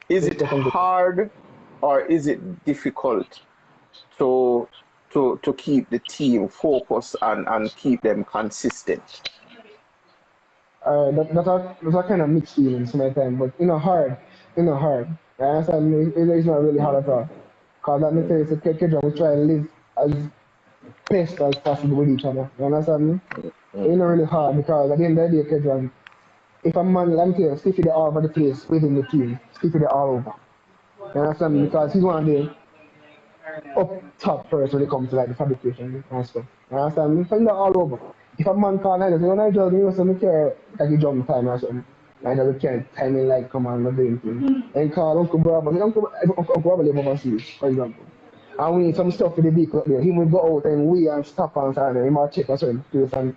Is it hard or is it difficult to keep the team focused and keep them consistent? That's a kind of mixed feelings sometimes, but hard. I understand me? It's not really hard at all. Because that makes sense, Kedron, we try and live as best as possible with each other. You understand me? It's not really hard because at the end of the day, Kedron, if a man like you, stick it all over the place within the team, stick it all over. You understand me? Because he's one of the up top first when it comes to like the fabrication and stuff. You understand me? So he's all over. If a man call Nigel, say, Nigel, you know, so I care like you jump time or something. Nigel, we can't time in like, come on, we're doing things. And call Uncle Bravo. Uncle Bravo live overseas, for example. And we need some stuff for the vehicle up there. He will go out and we and stop and start there. He might check a certain place and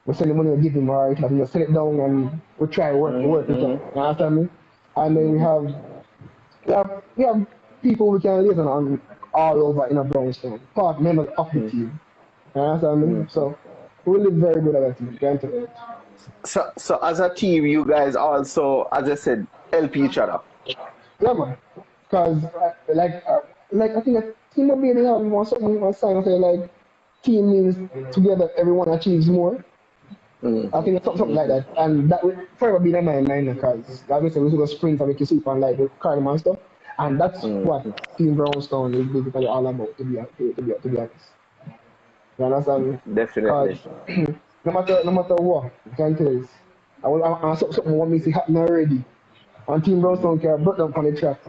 we send the money we give him or if we send it down and we try to work it out. You understand me? And then we have people we can liaison on all over in a Brownstone. Part members of the team. You understand me? So we live very good at that, granted. So as a team, you guys also, as I said, help each other. Yeah, man. Because, like I think a team of being have one sign say, like, team means together everyone achieves more. I think it's something like that. And that will forever be in my mind, because, like I said, we go sprint and we can sleep on, like, the Cardinal and stuff. And that's what Team Brownstone is basically all about, to be honest. You understand me? Definitely. No matter what, I can tell you, I something want me to happen already. And Team Brownstone car broke down on the track.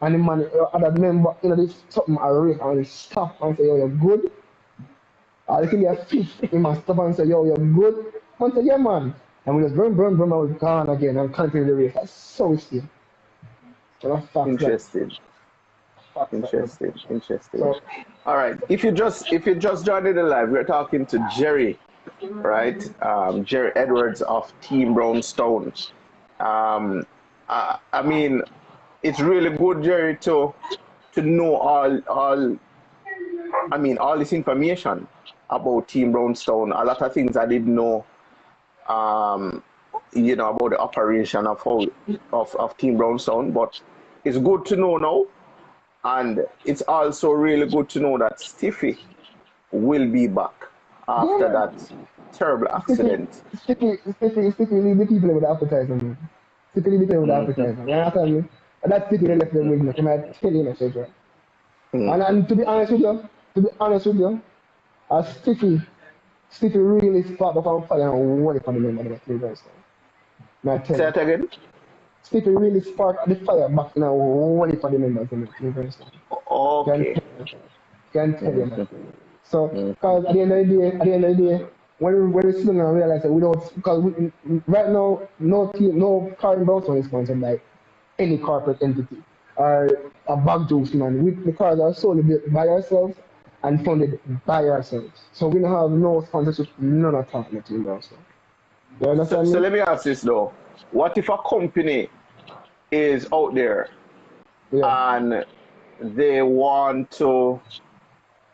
And the man, other member, this something I rate and he stop and say, yo, you're good. I think they're fifth. He must stop and say, yo, you're good. And say, yeah, man. And we just run, and we're gone again and continue the race. That's so still. So that's facts. Interesting. Interesting. So, all right. If you just joined in the live, we're talking to Jerry, right? Jerry Edwards of Team Brownstone. I mean, it's really good, Jerry, to know all this information about Team Brownstone. A lot of things I didn't know. About the operation of Team Brownstone, but it's good to know now. And it's also really good to know that Stiffy will be back after that terrible accident. Stiffy leave the people with appetite, man. Stiffy leave the people with appetite. You understand me? And that's Stiffy they left them with me. Can I tell you a secret? And to be honest with you, Stiffy really sparked up on fire and worry for the member of the Team Brownstone. Say that again? Stiffy really sparked the fire back in a worry for the members of the Team Brownstone. Okay. Can tell you, man. So, because at the end of the day, when we sit down and realize that we don't, because right now, no car in Brownstone is sponsored by any corporate entity or a bag juice, man. The cars are solely built by ourselves and funded by ourselves. So we don't have no sponsorship, none at all in the Team Brownstone. You understand So me? let me ask this though. What if a company is out there and they want to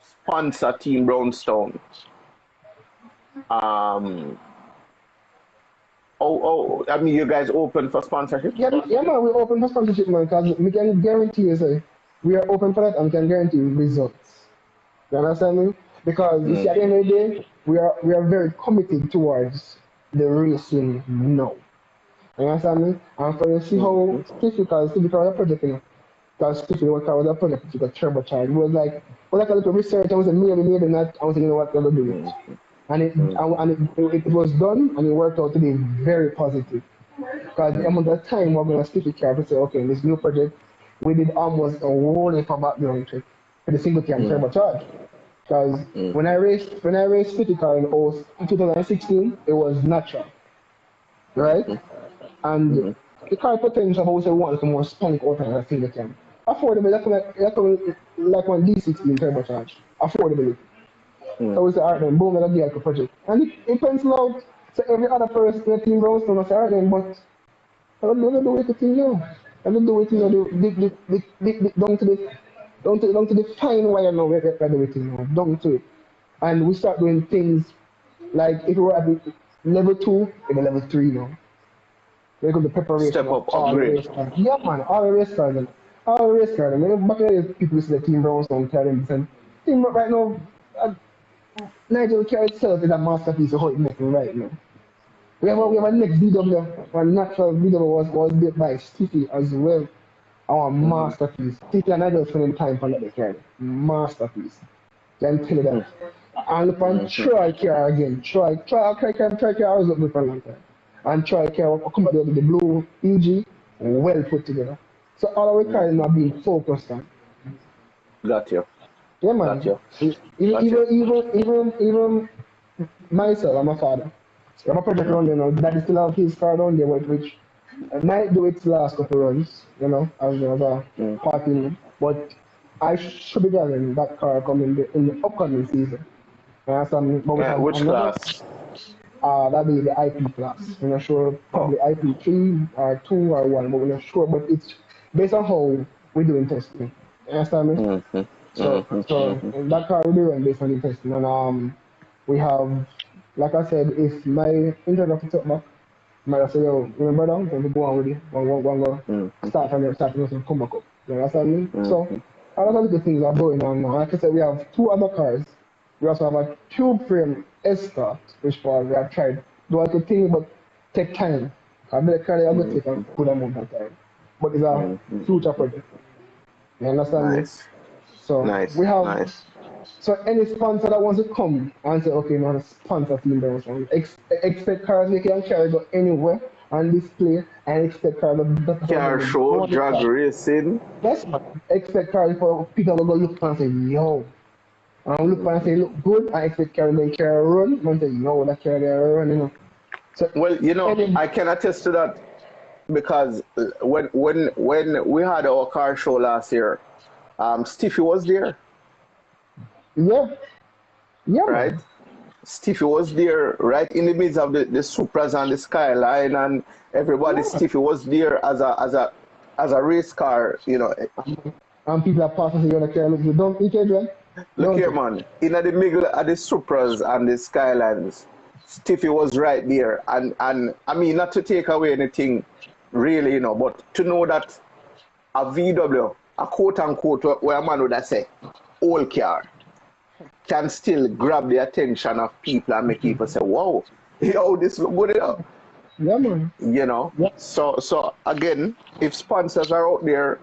sponsor Team Brownstone? I mean, you guys open for sponsorship? Yeah, man, we're open for sponsorship, man, because we can guarantee you, say, we are open for that and we can guarantee results. You understand me? Because you see, at the end of the day, we are very committed towards the racing now. You understand me? And for you to see how difficult a project, because Stiffy was a project which was turbocharged. It was like a little research. I was maybe not. I was you know what they're doing it. And it was done and it worked out to be very positive. Because the amount of time we're going to Stiffy car to say, okay, this new project, we did almost a whole heap of background check for the single cam turbocharged. Because when I raced Stiffy car in 2016, it was natural. Right? And the car potential of also want more spunk out of a single cam. Affordable, like one D16 turbocharged. Affordability. So we say, alright then, boom, let's get a project. And it pencil out. So every other person in the Team Brownstone, I say, alright then, but I don't do it the thing now. I don't do it, you know, down to the fine wire now, we're doing it now, down to it. And we start doing things like if we were at level 2, we're level 3 now. We're going to preparation. Step up, upgrade. Yeah, man, all the race cars. Back then, people used to the Team Brownstone carrying this. And team right now, Nigel car itself is a masterpiece of how it makes right now. We have a next VW, our natural VW was built by Stiffy as well. Our masterpiece. Stiffy and Nigel spending time on that car. Masterpiece. Can tell you that. And look on Troy car again. Troy car I was looking for a long time. And Troy car come back with the blue EG, well put together. So all our cars are being focused on. Got you. Yeah, man. Even myself, I'm a father. I have a project around there now. Daddy still have his car down there, which might do its last couple runs, you know, as a party. But I should be driving that car coming in the upcoming season. Which class? That'll be the IP class. We're not sure, probably IP3 or 2 or 1, but we're not sure. But it's based on how we're doing testing. You understand me? So that car will be run based on the testing. And we have, like I said, if my internet is up back, I might say, yo, remember that? Then we go on with it. We'll go start from and come back up. You understand me? So, a lot of the things are going on now. Like I said, we have 2 other cars. We also have a tube frame Escort, which we have tried. Do I could think but take time. I bet car I'm going to take a good amount of time. But it's a future project. You understand me? So we have so any sponsor that wants to come and say, okay, now sponsor Team Brownstone. Expect cars they can carry go anywhere on display and expect cars to Car show, drag racing. Yes, man. Expect cars for people to go look and say, yo. And look and say, look good. I expect cars to carry run. And say, yo, that car they run, you know. So, Well, I can attest to that because when we had our car show last year, Stiffy was there, yeah. Yeah, right? man. Stiffy was there right in the midst of the Supras and the Skyline and everybody. Yeah. Stiffy was there as a race car, And people are passing the other car. Look, you don't eat it, right? Look here, man. In the middle of the Supras and the Skylines, Stiffy was right there. And I mean, not to take away anything, really, but to know that a VW, a quote unquote, where a man would say, old car, can still grab the attention of people and make people say, wow, yo, this look good enough. Yeah, man. Yeah. So again, if sponsors are out there,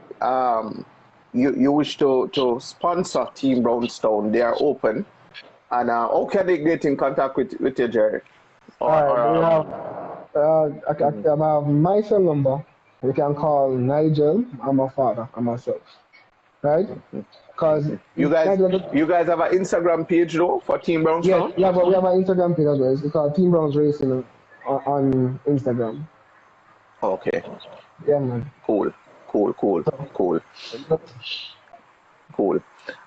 you wish to sponsor Team Brownstone, they are open. And how can they get in contact with you, Jerry? Alright, I have my cell number. You can call Nigel and my father and myself. Right? Because you guys have an Instagram page though for Team Brownstone? Yeah, but we have an Instagram page as well. It's called Team Browns Racing on Instagram. Okay. Yeah, man. Cool.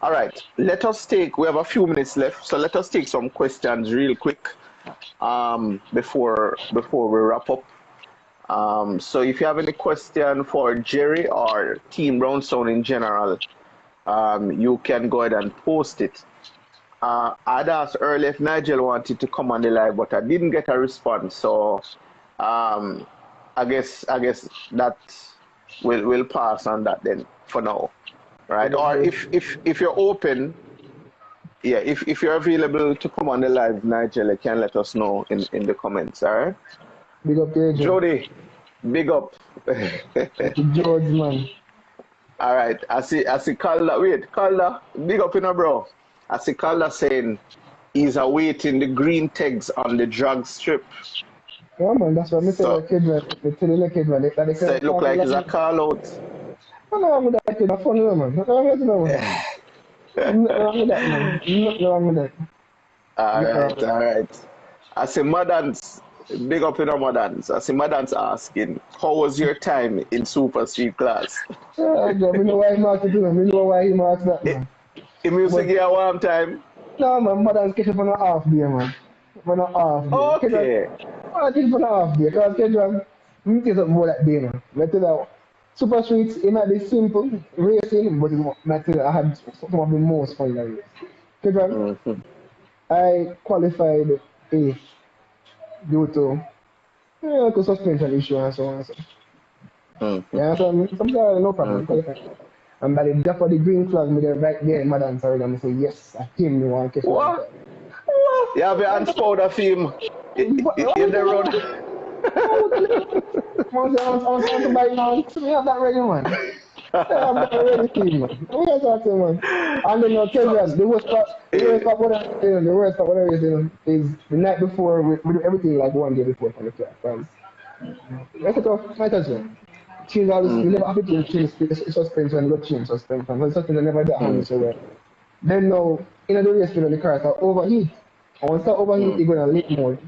All right. We have a few minutes left, so let us take some questions real quick before we wrap up. So if you have any question for Jerry or Team Brownstone in general, you can go ahead and post it. I'd asked earlier if Nigel wanted to come on the live, but I didn't get a response. So I guess that we'll pass on that then for now, right? Or if you're open, yeah, if you're available to come on the live, Nigel, you can let us know in the comments. All right. Big up to you, Jody. Big up. George, man. All right. I see Calda. Wait, Calda, big up, bro. I see Calda saying he's awaiting the green tags on the drug strip. Yeah, man, that's what I tell the kid, man. I tell the kid, man. So it look like it's a call out. No wrong with that kid. That's funny, man. Nothing wrong with that, man. Nothing wrong with that, man. Nothing wrong with that. All right. I see Madans. Big up in Madans. I see Madans asking, how was your time in Super Street class? Yeah, I know why he marks it, man. I know why he marks that, man. In music here one time? No, man, Madans catch up on a half day, man. On a half day. Okay. I think for a half day, because Kedron, me take something more that day, man. I tell you, Super Streets, it might be simple, racing, but I had some of the most fun in the race. Kedron, I qualified 8th due to suspension issue and so on and so on. Yeah, so sometimes no problem. And by the drop of the green flag, me there right there in Madden, sorry, and I say, yes, I came, you want to catch what? You have your hands powder film in the road. I want to buy now. We have that ready, man. I have that ready team, man. We have that thing, man. And then Kedron, the worst part what I say is the night before we do everything like one day before for the track. Let's go, my touchdown. Change all this, we never have to change suspension, not change suspension. Because suspension never that happens so well. Then now, in the race, the car start overheat. And once it overheat, it's going to leak more.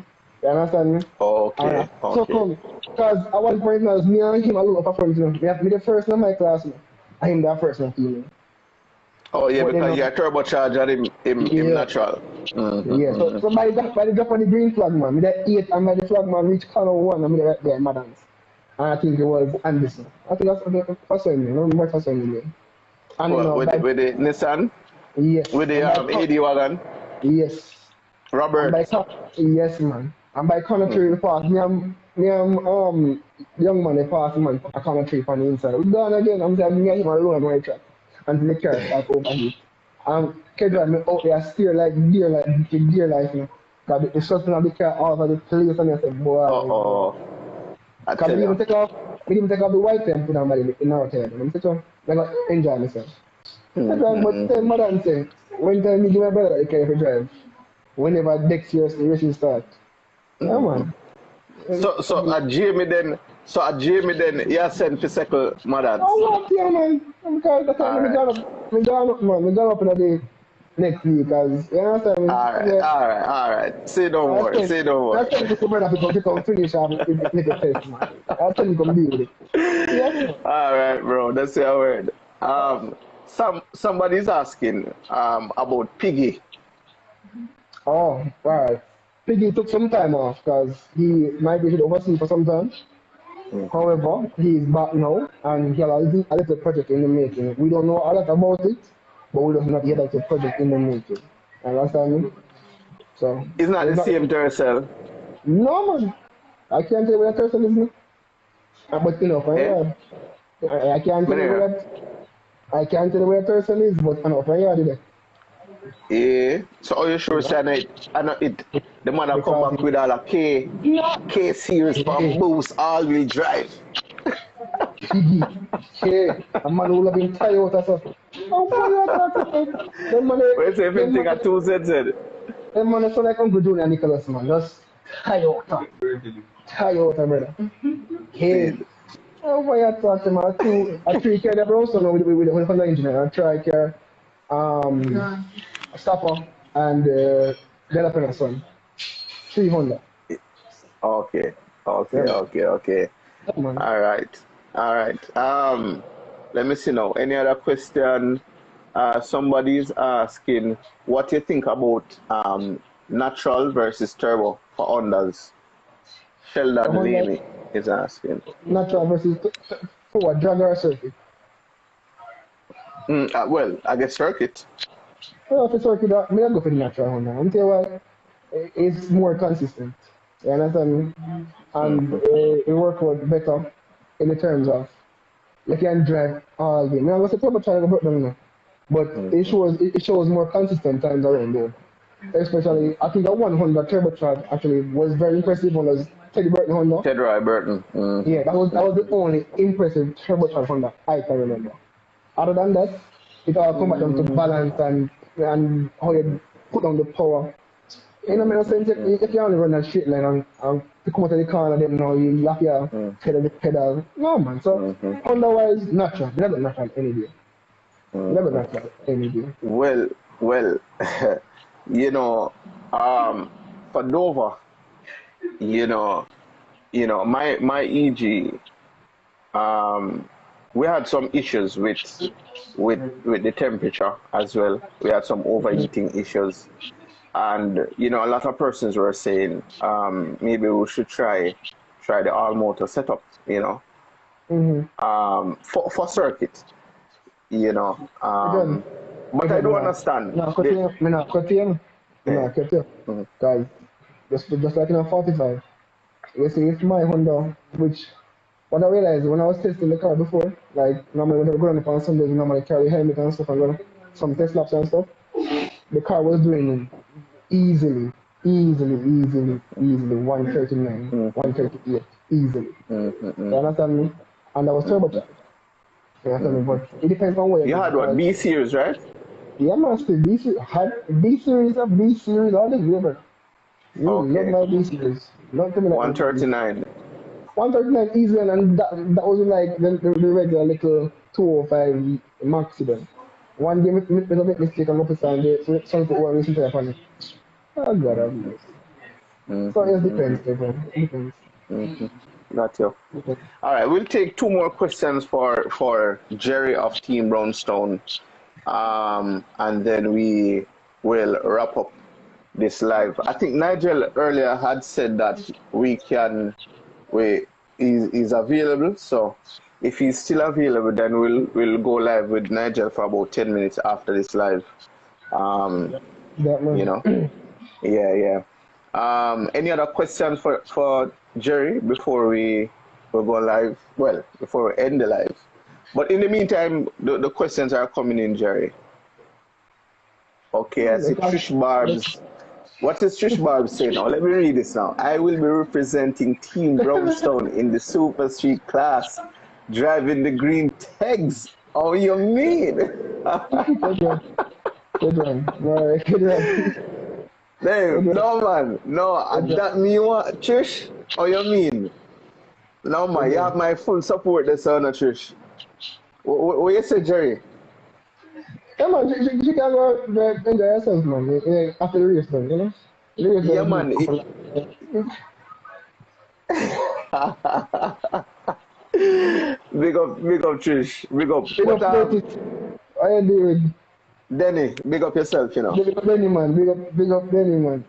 You understand me? Okay. So come, because at one point now, me and him alone up a front, me the first in my class, and him the first in the team. Oh yeah, but because you're turbocharged and him natural. Yeah, so by the drop of the green flag, man, me the 8 and by the flag, man, reach corner 1, and me right there in my dance. And I think it was Anderson. I think that's the first one, I remember what first one name. And with the Nissan? Yes. With the AD wagon? Yes. Robert? Yes, man. And by corner 3, we pass. Me and young man, they pass, man, a corner 3 from the inside. We gone again, I'm saying, me and him alone on the right track. Until the car start overheat. And Kedron, me out there steer like deer life, you know. Because the suspension of the car all over the place, and I said, boy. Because we didn't take off the white pen put on in our tail. I'm saying, I got enjoy myself. But tell mother and say, when time you give my brother the car for drive, whenever next year's racing start. Yeah, man. Jamie then, you sent to second mothers. Oh, what, yeah, man. Because the time Alright. me gone up, man. Me gone up in the next week, because, you understand me? Alright. Say no more. Say no I more. tell you to come brother to come finish and make a test, man. I tell you come deal with it. Yes, man. Alright, bro. That's your word. Somebody's asking about Piggy. Oh, right. Piggy took some time off because he migrated overseas for some time. However, he's back now and he has a little project in the making. We don't know a lot about it, but we just know he has a little project in the making. Understand me? So, It's not the same Duracell. no, man. I can't tell you where the person is, me. But enough, Eh? I can't tell you Manera. where I can't tell you where the person is, but enough, I did it. Yeah. So are you sure saying it? I know it. The man that come Because back with all a K series from Boost all wheel drive. Piggy, hey, a man who have been tired out of how far you talking? Them man, Wait say if him think a 2ZZ. them man sound like Uncle Junior Nicholas, man. Just tired out, brother. Hey, Seed. how far you talking, man? A 3 car the brown son with the Honda engine, a tri-car, a stopper, and developer son. 300. Okay. Yeah, man. Okay. Yeah, man. All right. Let me see now. Any other question? Somebody's asking what you think about natural versus turbo for Hondas. Sheldon Honda Leamy is asking. natural versus for what drag or circuit. Well, I guess circuit. Well, if it's circuit, me I go for the natural Honda. I'm tell you why. It's more consistent. You understand me? And Mm-hmm. it works out better in the terms of you can drive all day. Now, I was a turbocharger broke down now, but Mm-hmm. it shows more consistent times around there. Especially, I think that 100 turbocharge actually was very impressive on those Teddy Burton Honda. Ted Roy Burton. Yeah, that was the only impressive turbocharge Honda I can remember. Other than that, it all come back down to balance and how you put on the power. You know, I'm saying if you only run a straight line and to come out of the corner, them now you have your pedal the pedal. No man, so Mm-hmm. otherwise natural. Never natural any day. Never Mm-hmm. natural any day. Well, you know, for Nova, you know, my EG, we had some issues with the temperature as well. We had some overheating issues, and a lot of persons were saying maybe we should try the all motor setup, Mm-hmm. for circuit, you know. Again, But I again, do understand. no, continue, me not continue, me Yeah. not continue. Mhm. Guys, just like in a 45. You see, it's my Honda, which what I realized when I was testing the car before, like normally when I go on the Sundays, we normally carry helmet and stuff and go some test laps and stuff. The car was doing easily, easily 139, Mhm. 138, easily. You Mhm. understand me? And that was turbocharged. You understand me? But it depends on where you You go had what, because B series, right? yeah, man, still B series of B series all the way, bro. Love Okay. my B series. Love to me like my B series. 139. 139 easy and that was like the regular little 205 maximum. One game with a bit mistake and up and the something one listen to upon it. Oh god, have mercy. So it depends, everyone. It depends. Got you. Depends. All right, we'll take two more questions for Jerry of Team Brownstone, and then we will wrap up this live. I think Nigel earlier had said that we is available. So if he's still available, then we'll go live with Nigel for about 10 minutes after this live. Um, That you man. know, yeah. Any other questions for Jerry before we go live? Well, before we end the live. But in the meantime, the questions are coming in, Jerry. Okay, I see Trish Barb's. What is Trish Barb saying now? Let me read this now. I will be representing Team Brownstone in the Super Street class, driving the green tags. Oh, you mean? Good one. Good one. Right, good one. No, Good one. no, man. No, Good one. that me want, Trish. Oh, you mean? No, man, you have my full support this son, Trish. What you say, Jerry? Yeah, man, she can go enjoy herself, man. Yeah, after the race, man, you know? The race Yeah, done man. Big up, Trish. Big up. big What up, Dennis. I do it. Denny? Big up yourself, you know. Big up Denny, man. Big up Denny, man.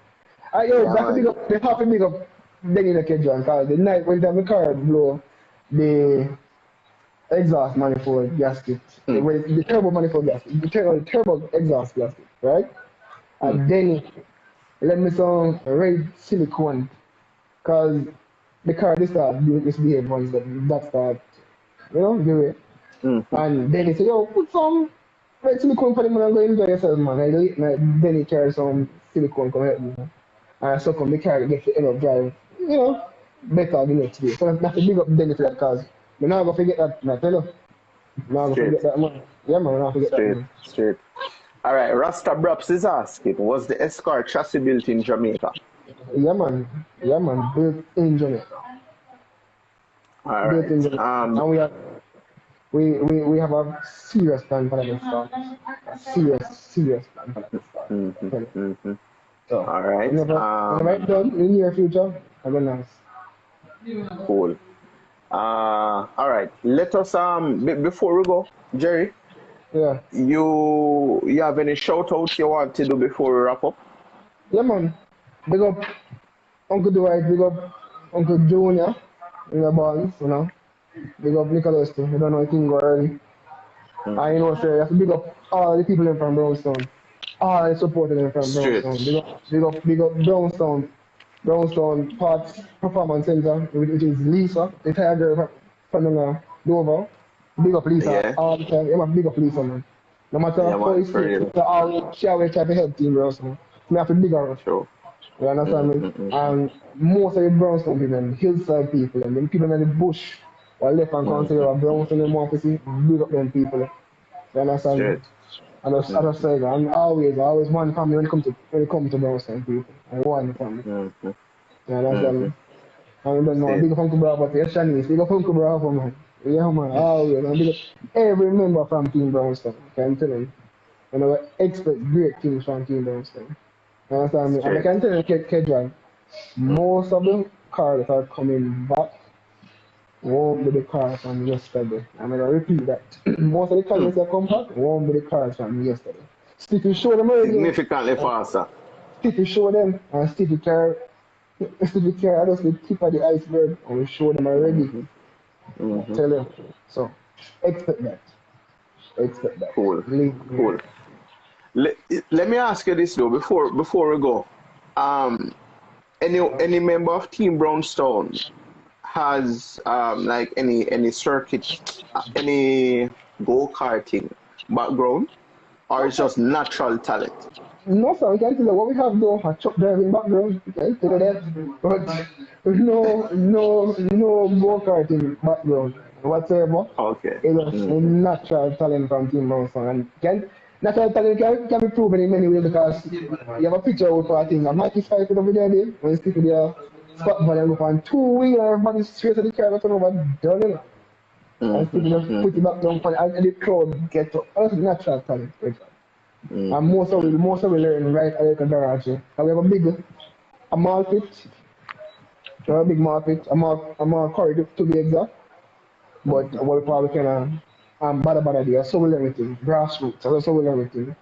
Yo, Yeah, that's a big man. up, they have to big up Denny the Kedron, because the night when the car blow, the exhaust manifold gasket, Mm, the turbo manifold gasket, the turbo exhaust gasket, right? mm, And Denny let me some red silicone, because the car they start misbehave once that start, the way. mm, mm. And then he said, yo, put some red silicone for them and go enjoy yourself, man. Then he carry some silicone come help me, man. And so come the car get to end up drive, better the next day. So that's a big up Denny for that, because we're not going to forget that, man. Tell you, we're not going to Straight, forget that, man. Yeah, man, we're not going to forget that, straight, man. straight. All right, Rasta Braps is asking, was the Escort chassis built in Jamaica? Yeah, man. Yeah, man. Built in Jamaica. All Built in right. Jamaica. And we have a serious plan for that start. A serious plan for that start. Mm-hmm, Okay. mm-hmm. So, All right. whenever it's done in the near future, I'm gonna nice. Cool. All right. Let us before we go, Jerry, Yeah. you have any shout outs you want to do before we wrap up? Yeah, man. Big up Uncle Dwight, big up Uncle Junior in the bonds, Big up Nicholas too. You don't know anything go early. Mm. And sir, you have to big up all the people in from Brownstone. All the supporters in from Straight. Brownstone. Big up Brownstone. Brownstone Parts Performance Center, which is Lisa, the tiger from Dover. Big up Lisa Yeah. all the time. Yeah, man, big up Lisa, man. No matter Yeah, how man, you for see, real. she always try to help Team Brownstone. Me have to big her up. Sure. You understand me? Mm-hmm. And most of the Brownstone people, and hillside people, and the people in the bush, or left and consider Brownstone and want to see, big up them people. You understand me? Straight. I just say that. And always one family when it comes to Brownstone people. And one family. Mm-hmm. You understand Mm-hmm. me? And don't know, Straight. big up Uncle Bravo, yes, Shanice, big up Uncle Bravo, man. Yeah, man, always. And big up every member from Team Brownstone. Can tell them. And I expect great things from Team Brownstone. You understand me? And I Straight. can tell you, Kedran, most of the cars that are coming back won't be the cars from yesterday. I'm going to repeat that. Most of the cars that come back won't be the cars from yesterday. Stiffy show them already. Significantly faster. Stiffy show them, and Stiffy car, just the tip of the iceberg, and we show them already. Mm-hmm. Tell them. So, expect that. Expect that. Cool. Believe me. Cool. Let me ask you this though before we go. Um, any member of Team Brownstone has like any circuit, any go-karting background, or it's just natural talent? No, sir, we can't tell you what we have though, a truck driving background, we can tell you that. But no go-karting background whatsoever. Okay. It was a natural talent from Team Brownstone. And natural talent can be proven in many ways, because you have a picture of I think a Mikey Spice over there, when you stick with your spot van and go on two-wheeler, everybody straight to the car, turn over, done it. And stick put it back down, and the crowd get up. That's natural talent. And most of we learn right at the garage. And we have a mall pit, we have a big mall pit, a mall corridor to be exact. But what we probably can bada there, so we learn everything. Grassroots, so we learn everything.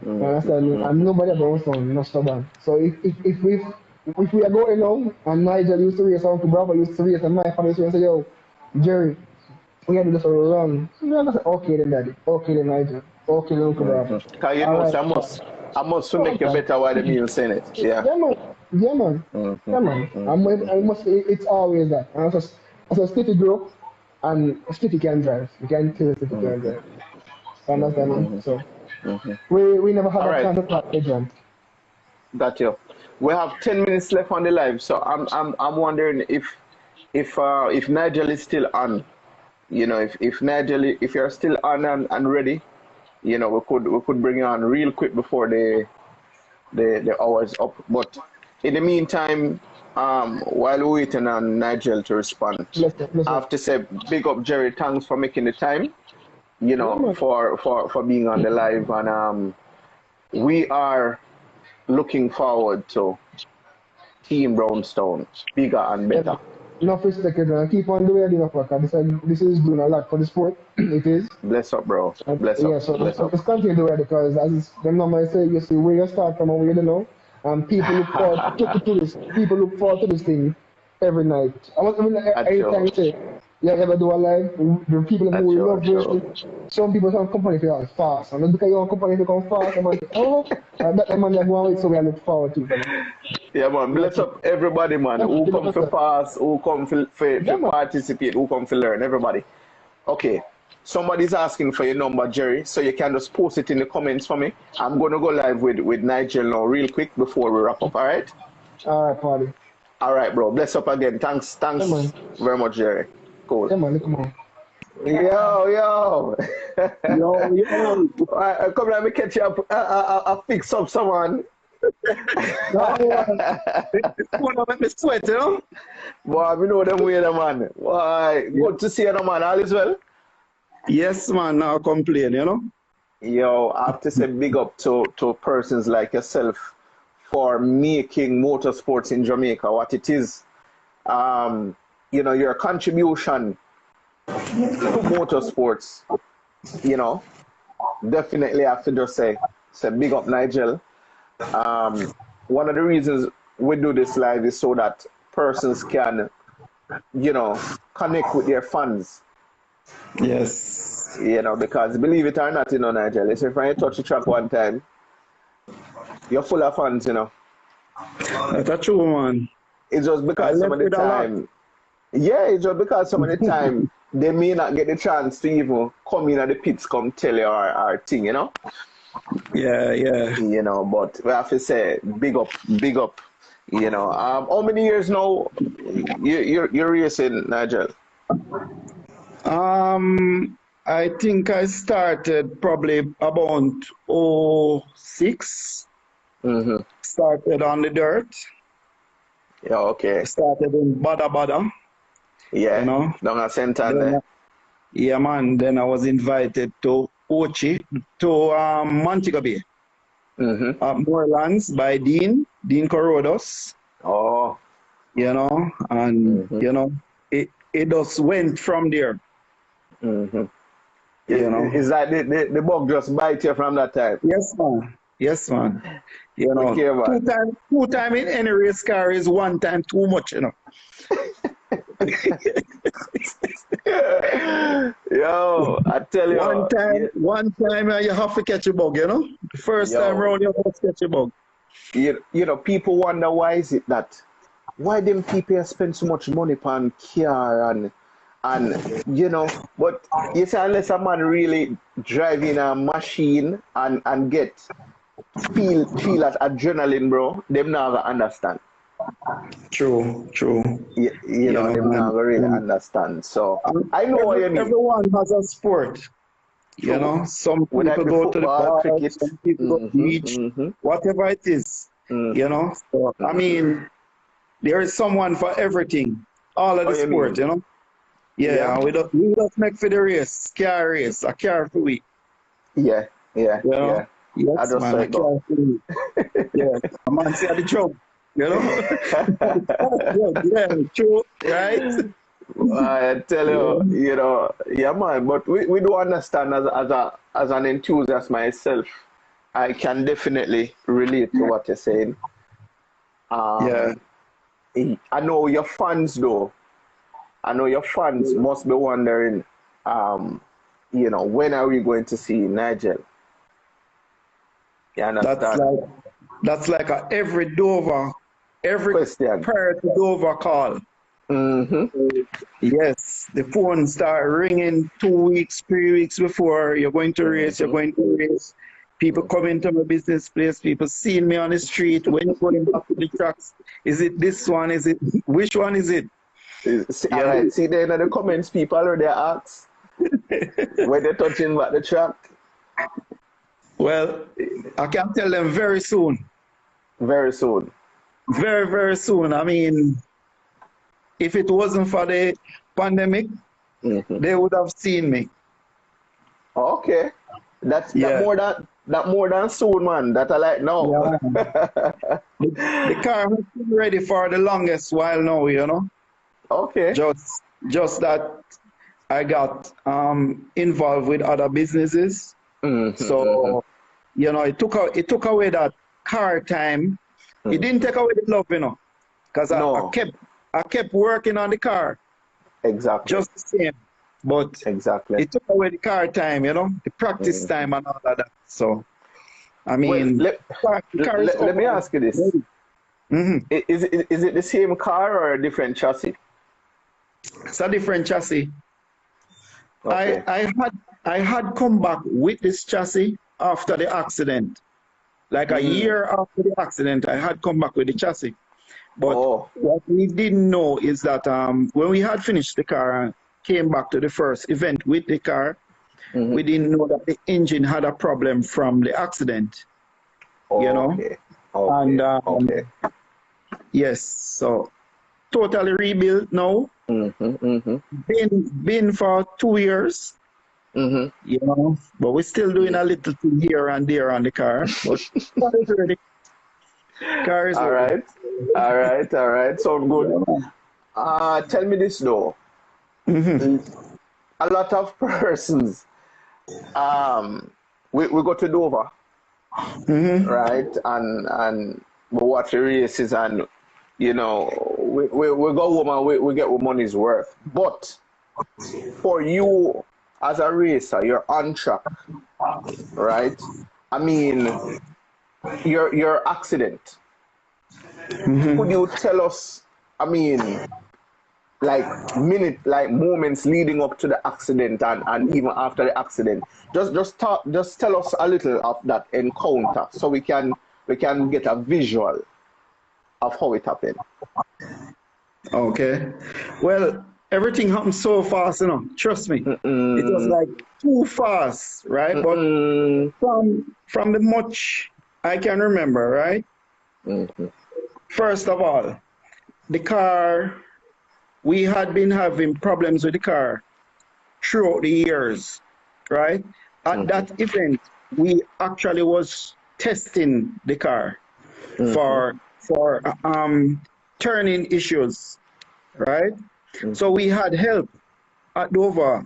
You understand me? And nobody ever from no stubborn. So if we are going now, and Nigel used to race, Uncle Bravo used to race, and my father used to say, yo, Jerry, we gotta do this wrong. So I say, okay then daddy, okay then Nigel, okay then Uncle Bravo. Cause you know, so I must make you better while the meal saying it. Yeah. Yeah man. It's always that. And so Stiffy grew up, and Stiffy can drive. You can tell Stiffy can drive. You understand me? So we never had a chance to talk Adrian. Got you. We have 10 minutes left on the live, so I'm wondering if Nigel is still on. You know, if Nigel, if you're still on and ready, you know, we could bring you on real quick before the hour's up. But in the meantime, While we're waiting on Nigel to respond, Bless I up. have to say big up Jerry. Thanks for making the time. Yeah, man. For being on the live, and we are looking forward to Team Brownstone bigger and Yeah, better. enough respect, and keep on doing it, enough, because this is doing a lot for the sport. It is. Bless up, bro. And, Bless up. yeah, so Bless up. let's continue to do it because as them normally say, you see where you start from and where you know. And people look forward to this. People look forward to this thing every night. I mean, That's every time true. you say, yeah, ever do a live, the people That's who true. love That's true. it, some people some company feel fast. And just because your company feel come fast, I'm like, oh, that man you go on with, so we look forward to it. Man. Yeah, man. Yeah, Bless so, up everybody, man. yeah, Who big up come for yourself. pass, who come for Yeah, man. participate, who come for learn. Everybody. Okay. Somebody's asking for your number, Jerry, so you can just post it in the comments for me. I'm gonna go live with Nigel now, real quick before we wrap up. All right. All right, party. All right, bro. Bless up again. Thanks. Yeah, Thanks man. very much, Jerry. Cool. Yeah, man. Come on. Yo, yo. Yo, yo. Come let me catch you up. I fix up someone. No, this one make me sweat, you know? Boy, we know them way, man. Why? Yeah. Good to see you, man. All is well. Yes, man, now complain, you know? Yo, I have to say big up to persons like yourself for making motorsports in Jamaica what it is. Your contribution to motorsports, definitely have to just say big up, Nigel. One of the reasons we do this live is so that persons can, connect with their fans. Yes. Because believe it or not, Nigel, if you touch the track one time, you're full of fans, That's true, man. It's just I because some left of the with a lot. time, yeah, it's just because some of the time they may not get the chance to even come in at the pits, come tell you our thing, Yeah, yeah. But we have to say big up, big up. How many years now you're racing, Nigel? I think I started probably about '06. Mm-hmm. Started on the dirt. Yeah, okay. Started in Bada Bada, Yeah, you know. down at center Then, there. yeah, man. Then I was invited to Ochi, to Montego Bay, Mm-hmm. Moorlands by Dean Corodos, Oh. and Mm-hmm. it just went from there, Mm-hmm. you know. Is that the bug just bite you from that time? Yes, man. Yes, man. Okay, man. Two time in any race car is one time too much, Yo, I tell you, One time you have to catch a bug, The first time yo, around you have to catch a bug. people wonder why is it that why them people spend so much money on car and but you say unless a man really driving a machine and get feel that adrenaline, bro, them never understand. True. Them Man. never really understand. So I know what you mean. Everyone has a sport. True. Some Would that people be go to the football, bar, cricket? some people go to the beach, Mm-hmm. whatever it is, Mm-hmm. So, I mean, there is someone for everything, all of the What you sport, mean? Yeah, Yeah. we don't make for the race, a car for we, Yeah. you know. I Yes, just man, saw a it go. car for we. Yeah, a man say the job, yeah, true, right? I tell you, yeah, man. But we do understand as an enthusiast myself. I can definitely relate to what you're saying. Yeah, I know your fans though. I know your fans must be wondering, when are we going to see Nigel? You understand? that's like every Dover, every Question. prior to Dover call. Mm-hmm. Yes, the phone start ringing 2 weeks, 3 weeks before you're going to race. You're going to race. People come into my business place. People seeing me on the street. When you're going back to the tracks, is it this one? Is it which one is it? All right. See there in the comments, people already ask when they're touching back the track. Well, I can tell them very soon. Very soon. very, very soon. I mean, if it wasn't for the pandemic, they would have seen me. Okay. That Yeah. more than soon, man. That I like now. Yeah. The car has been ready for the longest while now, you know. Okay. Just that I got involved with other businesses. So, you know, it took away that car time. It didn't take away the love, you know, because No. I kept working on the car Exactly. just the same. But Exactly. it took away the car time, you know, the practice time and all of that. So, I Well, mean, the car is let me over. ask you this. Is it the same car or a different chassis? It's a different chassis. Okay. I had come back with this chassis after the accident. Like a year after the accident, I had come back with the chassis. But what we didn't know is that when we had finished the car and came back to the first event with the car, we didn't know that the engine had a problem from the accident. You know? And yes, so totally rebuilt now. Been for 2 years. You know, but we're still doing a little thing here and there on the car. But car is ready. Car is ready. All right. Sound good. Tell me this though. A lot of persons, we go to Dover, right? And we watch the races, and you know, we go home and we get what money's worth. But for you as a racer, you're on track, right? I mean, your accident. Could you tell us? I mean, like moments leading up to the accident and even after the accident. Just tell us a little of that encounter so we can get a visual of how it happened. Okay. Well, everything happened so fast, you know. Trust me. It was like too fast, right? But from the much I can remember, right? First of all, the car, we had been having problems with the car throughout the years, right? At that event, we actually was testing the car for turning issues, right? So we had help at Dover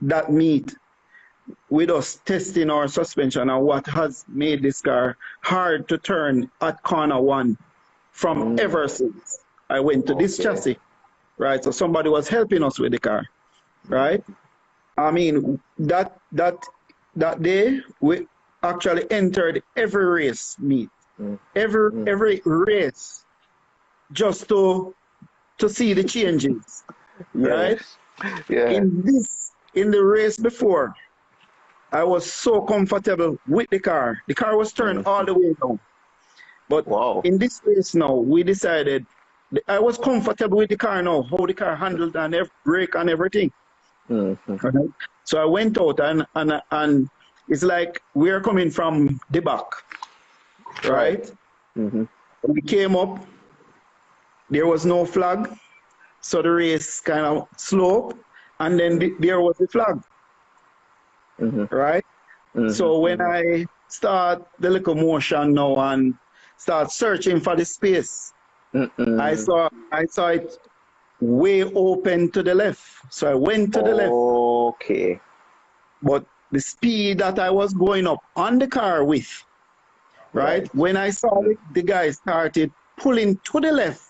that meet with us testing our suspension and what has made this car hard to turn at corner one from ever since I went to this chassis, right? So somebody was helping us with the car, right? I mean, that day we actually entered every race meet, every race, just to see the changes, right? Yeah. In the race before, I was so comfortable with the car. The car was turned all the way down. But in this race now, we decided I was comfortable with the car now, how the car handled and brake and everything. Right? So I went out and it's like we're coming from the back, right? We came up, there was no flag, so the race kind of sloped, and then there was the flag, right? So when I start the locomotion now and start searching for the space, I saw it way open to the left. So I went to the left. Okay. But the speed that I was going up on the car with, right? When I saw the guy started pulling to the left,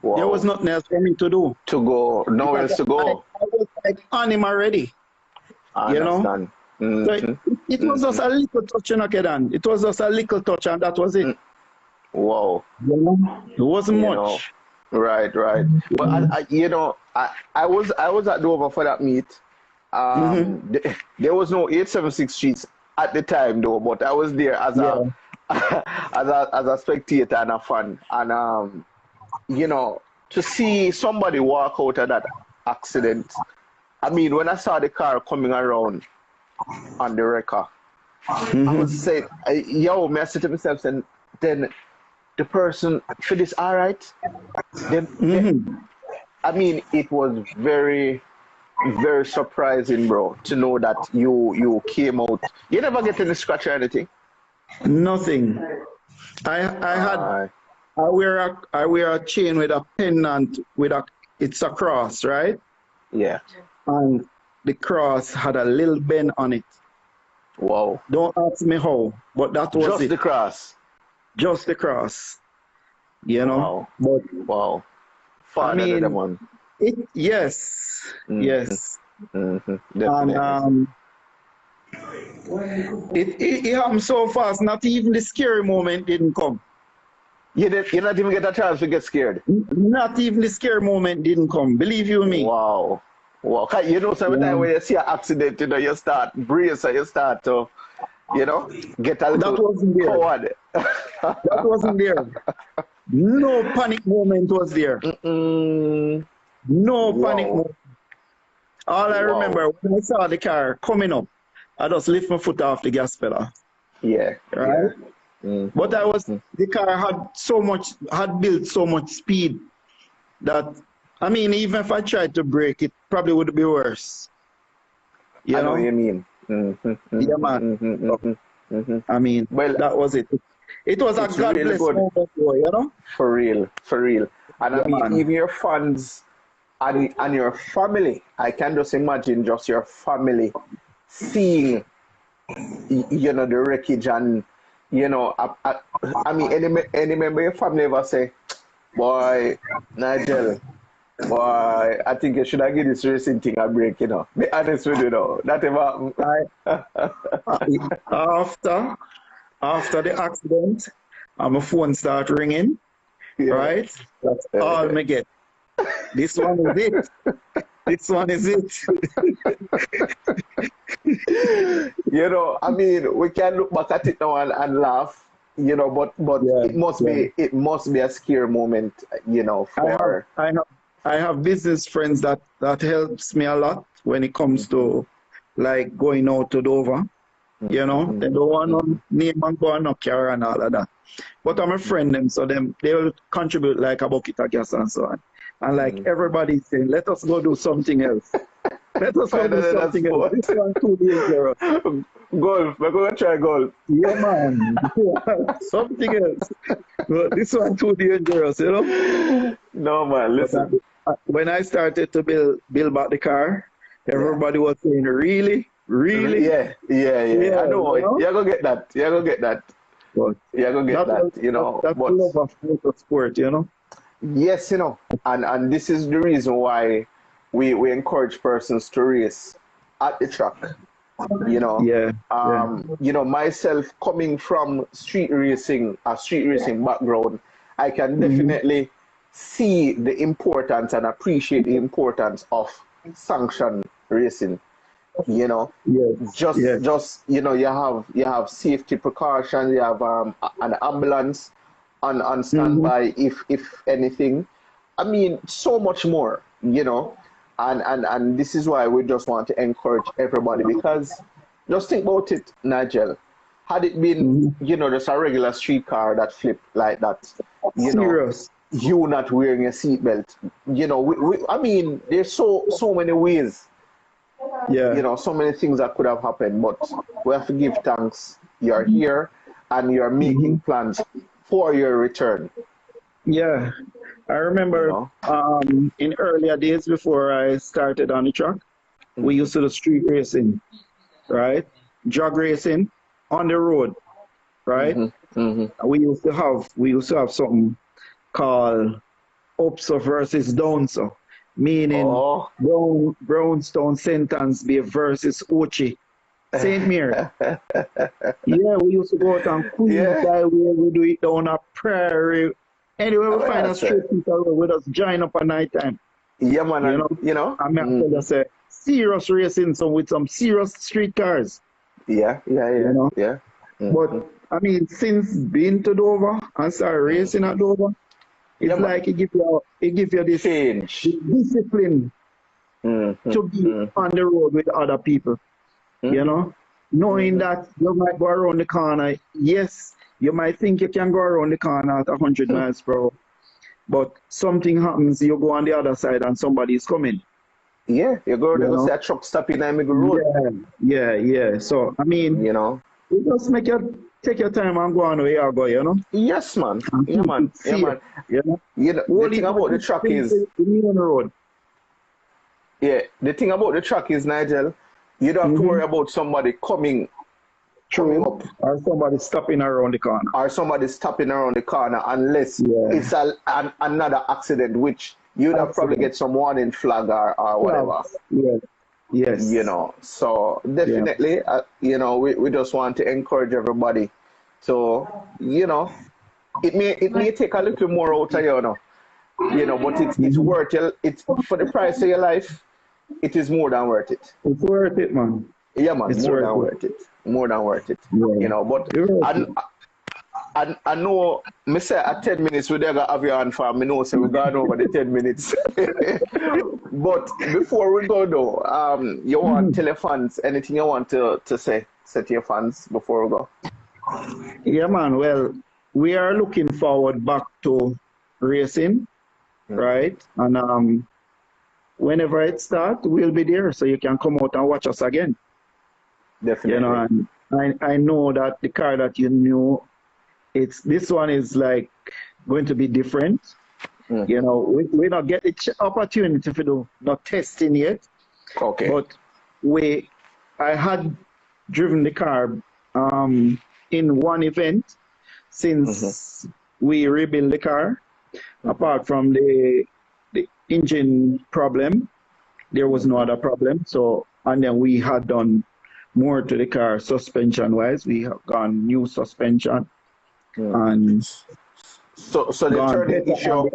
there was nothing else for me to do. To go, nowhere else to go. I was like on him already. I understand. So it was just a little touch in Akedan. It was just a little touch and that was it. Wow. It wasn't much. Right. But I was at Dover for that meet. There was no 876 streets at the time though, but I was there as a as a spectator and a fan. And to see somebody walk out of that accident. I mean, when I saw the car coming around on the wrecker, I was saying, yo, may I say to myself, and then the person for this all right. I mean, it was very, very surprising, bro, to know that you came out. You never get any scratch or anything. Nothing. I wear a chain with a pendant it's a cross, right? Yeah. And the cross had a little bend on it. Wow. Don't ask me how, but that was just it. the cross. Just the cross. You know? Wow. But wow. Father I mean, the one. Yes. Yes. Definitely. And it happened so fast, not even the scary moment didn't come. You not even get a chance to get scared. Not even the scary moment didn't come. Believe you me. Wow. Wow. You know, sometimes when you see an accident, you know, you start brace and you start to, you know, get a little that wasn't there. forward. That wasn't there. No panic moment was there. No panic moment. All I remember when I saw the car coming up, I just lift my foot off the gas pedal. Yeah. Right? Yeah. But the car had built so much speed that, I mean, even if I tried to brake, it probably would be worse. I know what you mean. Yeah, man. I mean, well, that was it. It was a God really bless moment, you know? For real. And I mean, even your fans and your family, I can just imagine just your family seeing, you know, the wreckage and, you know, I mean, any member of your family ever say, boy, Nigel, boy, I think you should have given this racing thing a break, you know. Be honest with you, though. That ever after the accident, my phone start ringing, right? That's all me get. This one is it. This one is it. You know, I mean, we can look back at it now and laugh, you know, but it must be a scary moment, you know. For I have business friends that helps me a lot when it comes to like going out to Dover. You know, they don't want no name and go on no car and all of that. But I'm a friend them, so they will contribute like a bucket of gas and so on. And like everybody saying, let us go do something else. Let us go do something else. This one too dangerous. Golf, we're going to try golf. Yeah, man. Something else. But this one too dangerous, you know? No, man, listen. When I started to build back the car, everybody was saying, really? Really? Yeah. I know. You know? You're going to get that. You're going to get that. But you're going to get that, you know. That's the love of motorsport, you know? Yes, you know. And this is the reason why we encourage persons to race at the track. You know, you know, myself coming from a street racing background, I can definitely see the importance and appreciate the importance of sanctioned racing. You know, just you know, you have safety precautions, you have an ambulance on standby if anything. I mean, so much more, you know. And this is why we just want to encourage everybody, because just think about it, Nigel. Had it been, you know, just a regular street car that flipped like that, you know, you not wearing a seatbelt, you know, I mean, there's so many ways, you know, so many things that could have happened, but we have to give thanks. You're here and you're making plans for your return. Yeah. I remember in earlier days before I started on the track, we used to do street racing, right? Drag racing on the road, right? We used to have something called upso versus downso, meaning Brownstone Sentence Bay versus Ochi, St. Mary. Yeah, we used to go out on Queen Highway, we do it down a prairie. Anyway, we find a street people we just join up at night time. Yeah, man. You know? I mean, I say serious racing, so with some serious street cars. Yeah. You know? Yeah. But I mean, since being to Dover and start racing at Dover, it's like it give you this discipline to be on the road with other people. You know, knowing that you might go around the corner. Yes, You might think you can go around the corner at 100 miles per hour, but something happens, you go on the other side and somebody is coming. Yeah, you go You there, go see know? a truck stop in the middle road. Yeah. So, I mean, You know. it just make you take your time and go on where you go, you know? Yes, man. And Yeah, keep man. it Yeah, safe, man. you know? You know, the Only thing about the truck is, the main road. yeah, the thing about the truck is, Nigel, you don't have to worry about somebody coming True. up Or somebody stopping around the corner. or somebody stopping around the corner unless Yeah. it's another accident, which you'd have probably get some warning flag or whatever. Yeah. Yes. You know, so definitely, you know, we just want to encourage everybody. So, you know, it may take a little more out of you know, but it's worth it. It's for the price of your life. It is more than worth it. It's worth it, man. Yeah, man, It's more than worth worth it. More than worth it. Yeah. You know, but It's worth it. I know, me say at 10 minutes, we're going to have your hand for me. Know, so we're going over the 10 minutes. But before we go, though, you want to tell your fans anything you want to say to your fans before we go? Yeah, man. Well, we are looking forward back to racing, right? And whenever it starts, we'll be there, so you can come out and watch us again. Definitely. You know, and I know that the car that you knew, this one is like going to be different. You know, we not get the opportunity to do not testing yet. Okay. But I had driven the car in one event since we rebuilt the car. Apart from the engine problem, there was no other problem. So, and then we had done more to the car suspension wise. We have gone new suspension and so the turning issue,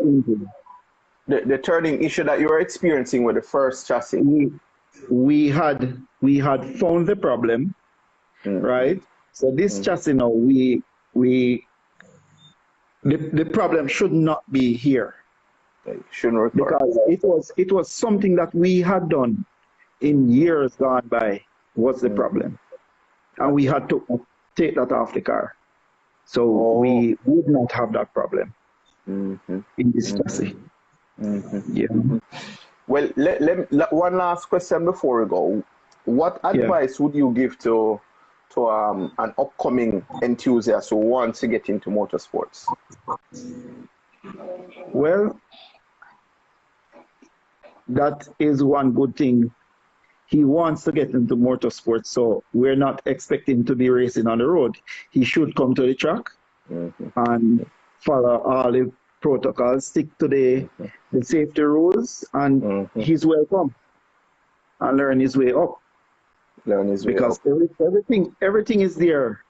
the turning issue that you were experiencing with the first chassis. We had found the problem, right? So this chassis now the problem should not be here. It shouldn't record. Because it was something that we had done in years gone by was the problem. And we had to take that off the car. So we would not have that problem in this chassis. Yeah. Well, one last question before we go. What advice would you give to an upcoming enthusiast who wants to get into motorsports? Well, that is one good thing. He wants to get into motorsports, so we're not expecting to be racing on the road. He should come to the track and follow all the protocols, stick to the safety rules, and he's welcome and learn his way up. Because everything is there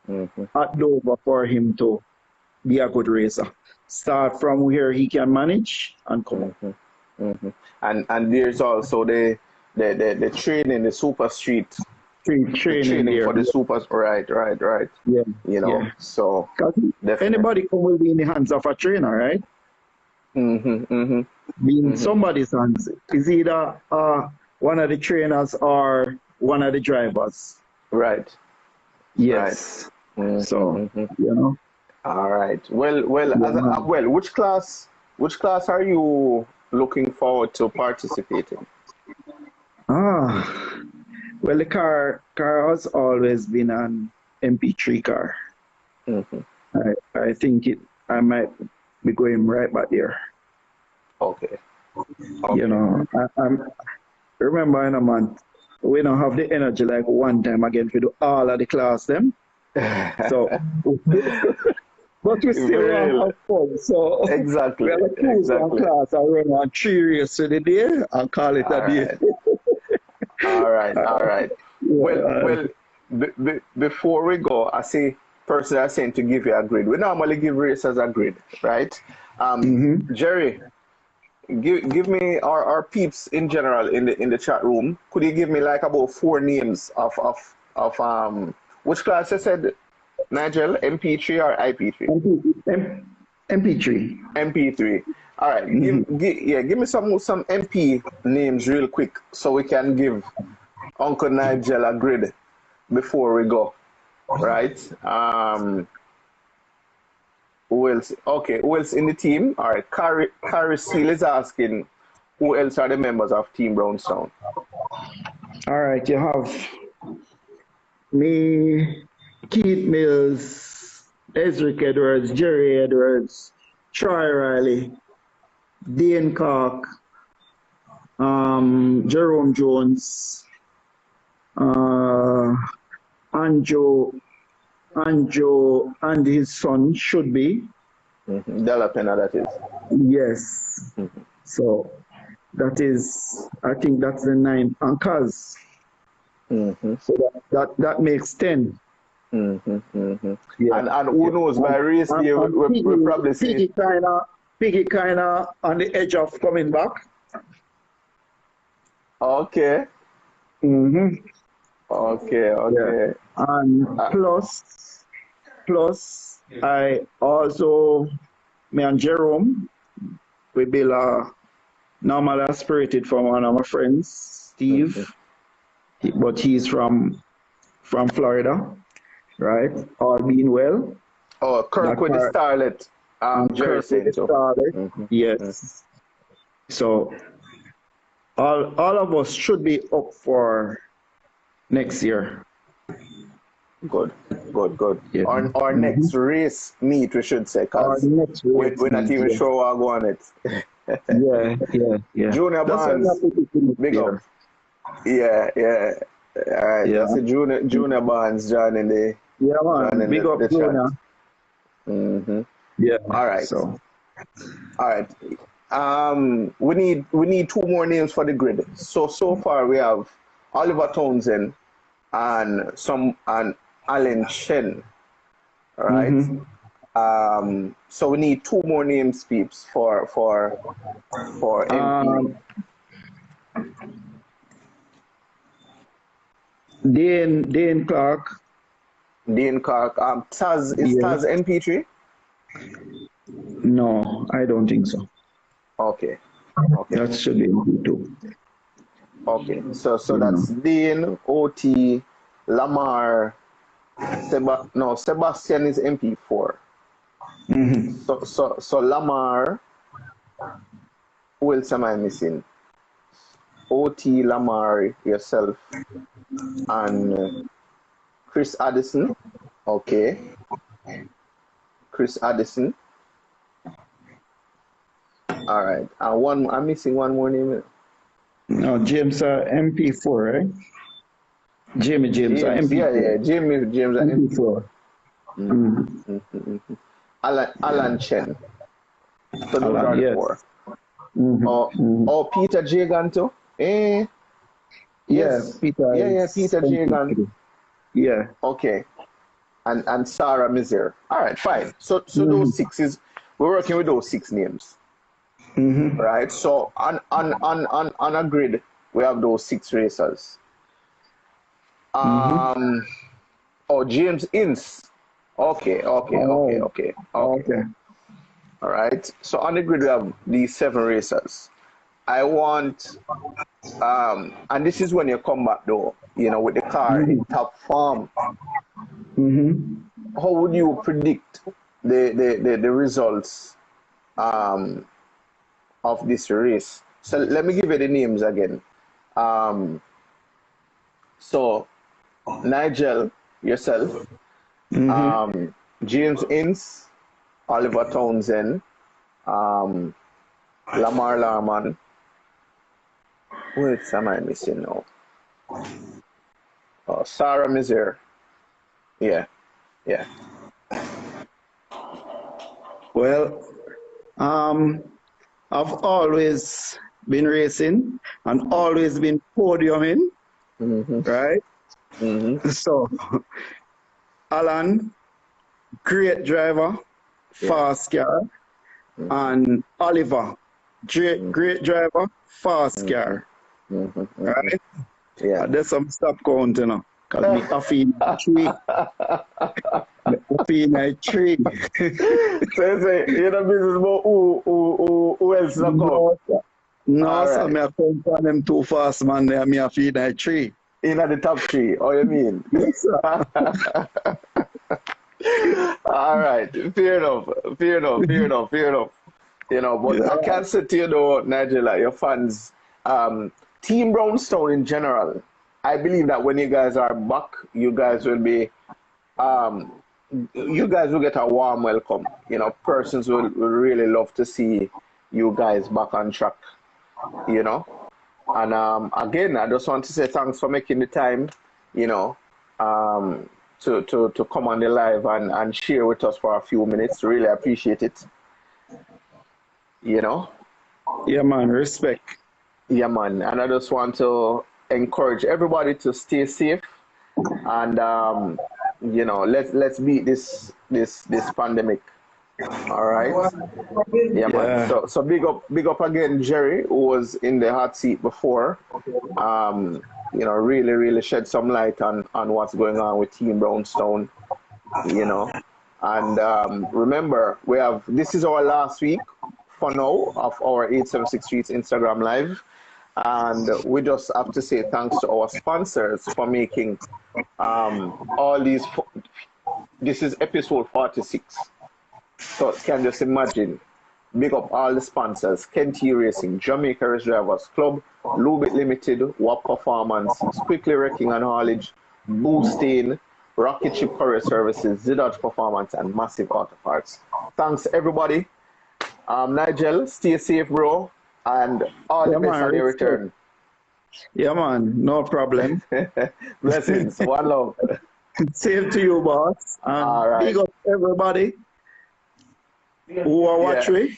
at Dover for him to be a good racer. Start from where he can manage and come up. And there's also the training, the super street training for the supers. Right. Yeah. You know, so anybody can be in the hands of a trainer, right? Be in somebody's hands. Is either one of the trainers or one of the drivers. Right. Yes. Right. So you know. All right. Well. Which class are you looking forward to participating? Well, the car has always been an MP3 car. I think I might be going right back there. Okay. You know, I remember in a month, we don't have the energy like one time again to do all of the class them. So, but we still want to have fun. So exactly. We're like class. I run on 3 races a day and call it a day. All right. Well, before we go, I see person are saying to give you a grid. We normally give racers a grid, right? Jerry, give me our peeps in general in the chat room. Could you give me like about 4 names of which class you said, Nigel? MP3 or IP3? MP3. MP3. All right. Give me some MP names real quick so we can give Uncle Nigel a grid before we go. Right? Who else? Okay, who else in the team? All right, Carrie Seal is asking who else are the members of Team Brownstown? All right, you have me, Keith Mills, Ezric Edwards, Jerry Edwards, Troy Riley, Dean Clark, Jerome Jones, Anjo and his son should be. Delapena, that is. Yes. So that is, I think that's the 9 anchors. So that makes 10. Yeah. And who knows, by race day, we'll probably see. Piggy kind of on the edge of coming back. Okay. Okay. Yeah. And plus, I also, me and Jerome, we build a normal aspirated from one of my friends, Steve, but he's from Florida, right? All being well. Oh, Kirk with the Starlet. Jerry said so. Yes. So all of us should be up for next year. Good. Yeah. Our next race meet, we should say, because we're not even sure what we're on it. Yeah. Junior Barnes, big up. Yeah. All right. Yeah. That's Junior Barnes joining the. Yeah, man. Big up, Junior. Yeah. All right. So. All right. We need 2 more names for the grid. So far we have Oliver Townsend and Alan Shen. All right. So we need 2 more names, peeps, for MP. Dane Clark. Taz is Taz MP3? No, I don't think so. Okay. That should be MP2. Okay. So that's Dean, OT, Lamar, Sebastian is MP4. So Lamar, who else am I missing? OT, Lamar, yourself, and Chris Addison. Okay. Chris Addison. All right. And I'm missing one more name. No, James MP4, right? James MP4. Yeah. James MP4. Alan Chen. So those are the 4. Oh, Peter J. Ganto. Yes. Peter. Yeah, Peter J. Ganto. Yeah. Okay. And Sarah Mizer. All right, fine. So those 6 we're working with those 6 names. Right. So on a grid we have those 6 racers. James Ince. Okay. All right. So on the grid we have these 7 racers. I want and this is when you come back though, with the car in top form. How would you predict the results of this race? So let me give you the names again. So Nigel, yourself, James Ince, Oliver Townsend, Lamar Larman. Who else am I missing now? Sarah Mizer. Yeah. Well, I've always been racing and always been podiuming, right? So, Alan, great driver, fast car, and Oliver, great driver, fast car, right? Yeah. There's some stop counting, because me feel a tree. Feel a tree. So you say, business about who else not come? No, sir, me a come on them too fast, man. There, me a feed a tree. In the top 3, you mean? Yes, sir. All right, fair enough, fair enough, fair enough, fair enough. But I Yeah, can say to you though, Nigel, like, your fans, Team Brownstone in general, I believe that when you guys are back, um, you guys will get a warm welcome. Persons will really love to see you guys back on track, you know. And again, I just want to say thanks for making the time, you know, um, to come on the live and share with us for a few minutes. Really appreciate it, you know. yeah, man. Respect. Yeah, man. And I just want to encourage everybody to stay safe and let's beat this pandemic. All right. Yeah, man. Yeah, So big up again, Jerry, who was in the hot seat before. Really, really shed some light on what's going on with Team Brownstone. You know, and remember, this is our last week for now of our 876 Streets Instagram Live. And we just have to say thanks to our sponsors for making all these. This is episode 46. So can just imagine. Big up all the sponsors: Kenty Racing, Jamaica Race Drivers Club, Lubit Limited, WAP Performance, Quickly Wrecking and Haulage, Boosting, Rocket Ship Courier Services, Zidot Performance, and Massive Auto Parts. Thanks everybody. Nigel, stay safe, bro, and all the yeah, best man. on your Respect. return. Yeah, man. No problem. Blessings. One love. Same to you, boss. All And big right. up everybody who are Yeah. watching,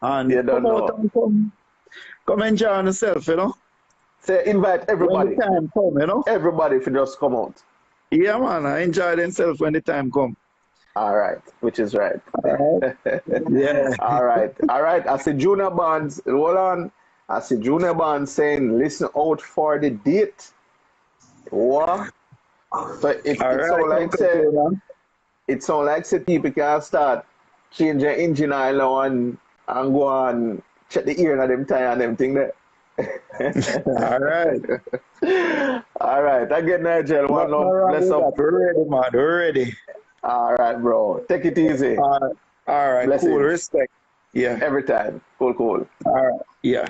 and You don't come out know. and come enjoy yourself. Say invite When the everybody. time come. Everybody if you just come out. Yeah, man. I enjoy themselves when the time come. All right, which is right. All right. Yeah. All right. All right. I see Junior Bonds. Hold on. I see Junior Bonds saying, listen out for the date. What? So it, All it sound right, like Uncle say Tuna. it sound like say people can start change their engine oil now and go and check the ear and them tire and them thing there. All right. All right. Again, Nigel, one Nothing love. wrong Bless with up. that. We're ready, man. We're ready. All right, bro. Take it easy. All right. All right. Cool. Blessings. Respect. Yeah. Every time. Cool, cool. All right. Yeah.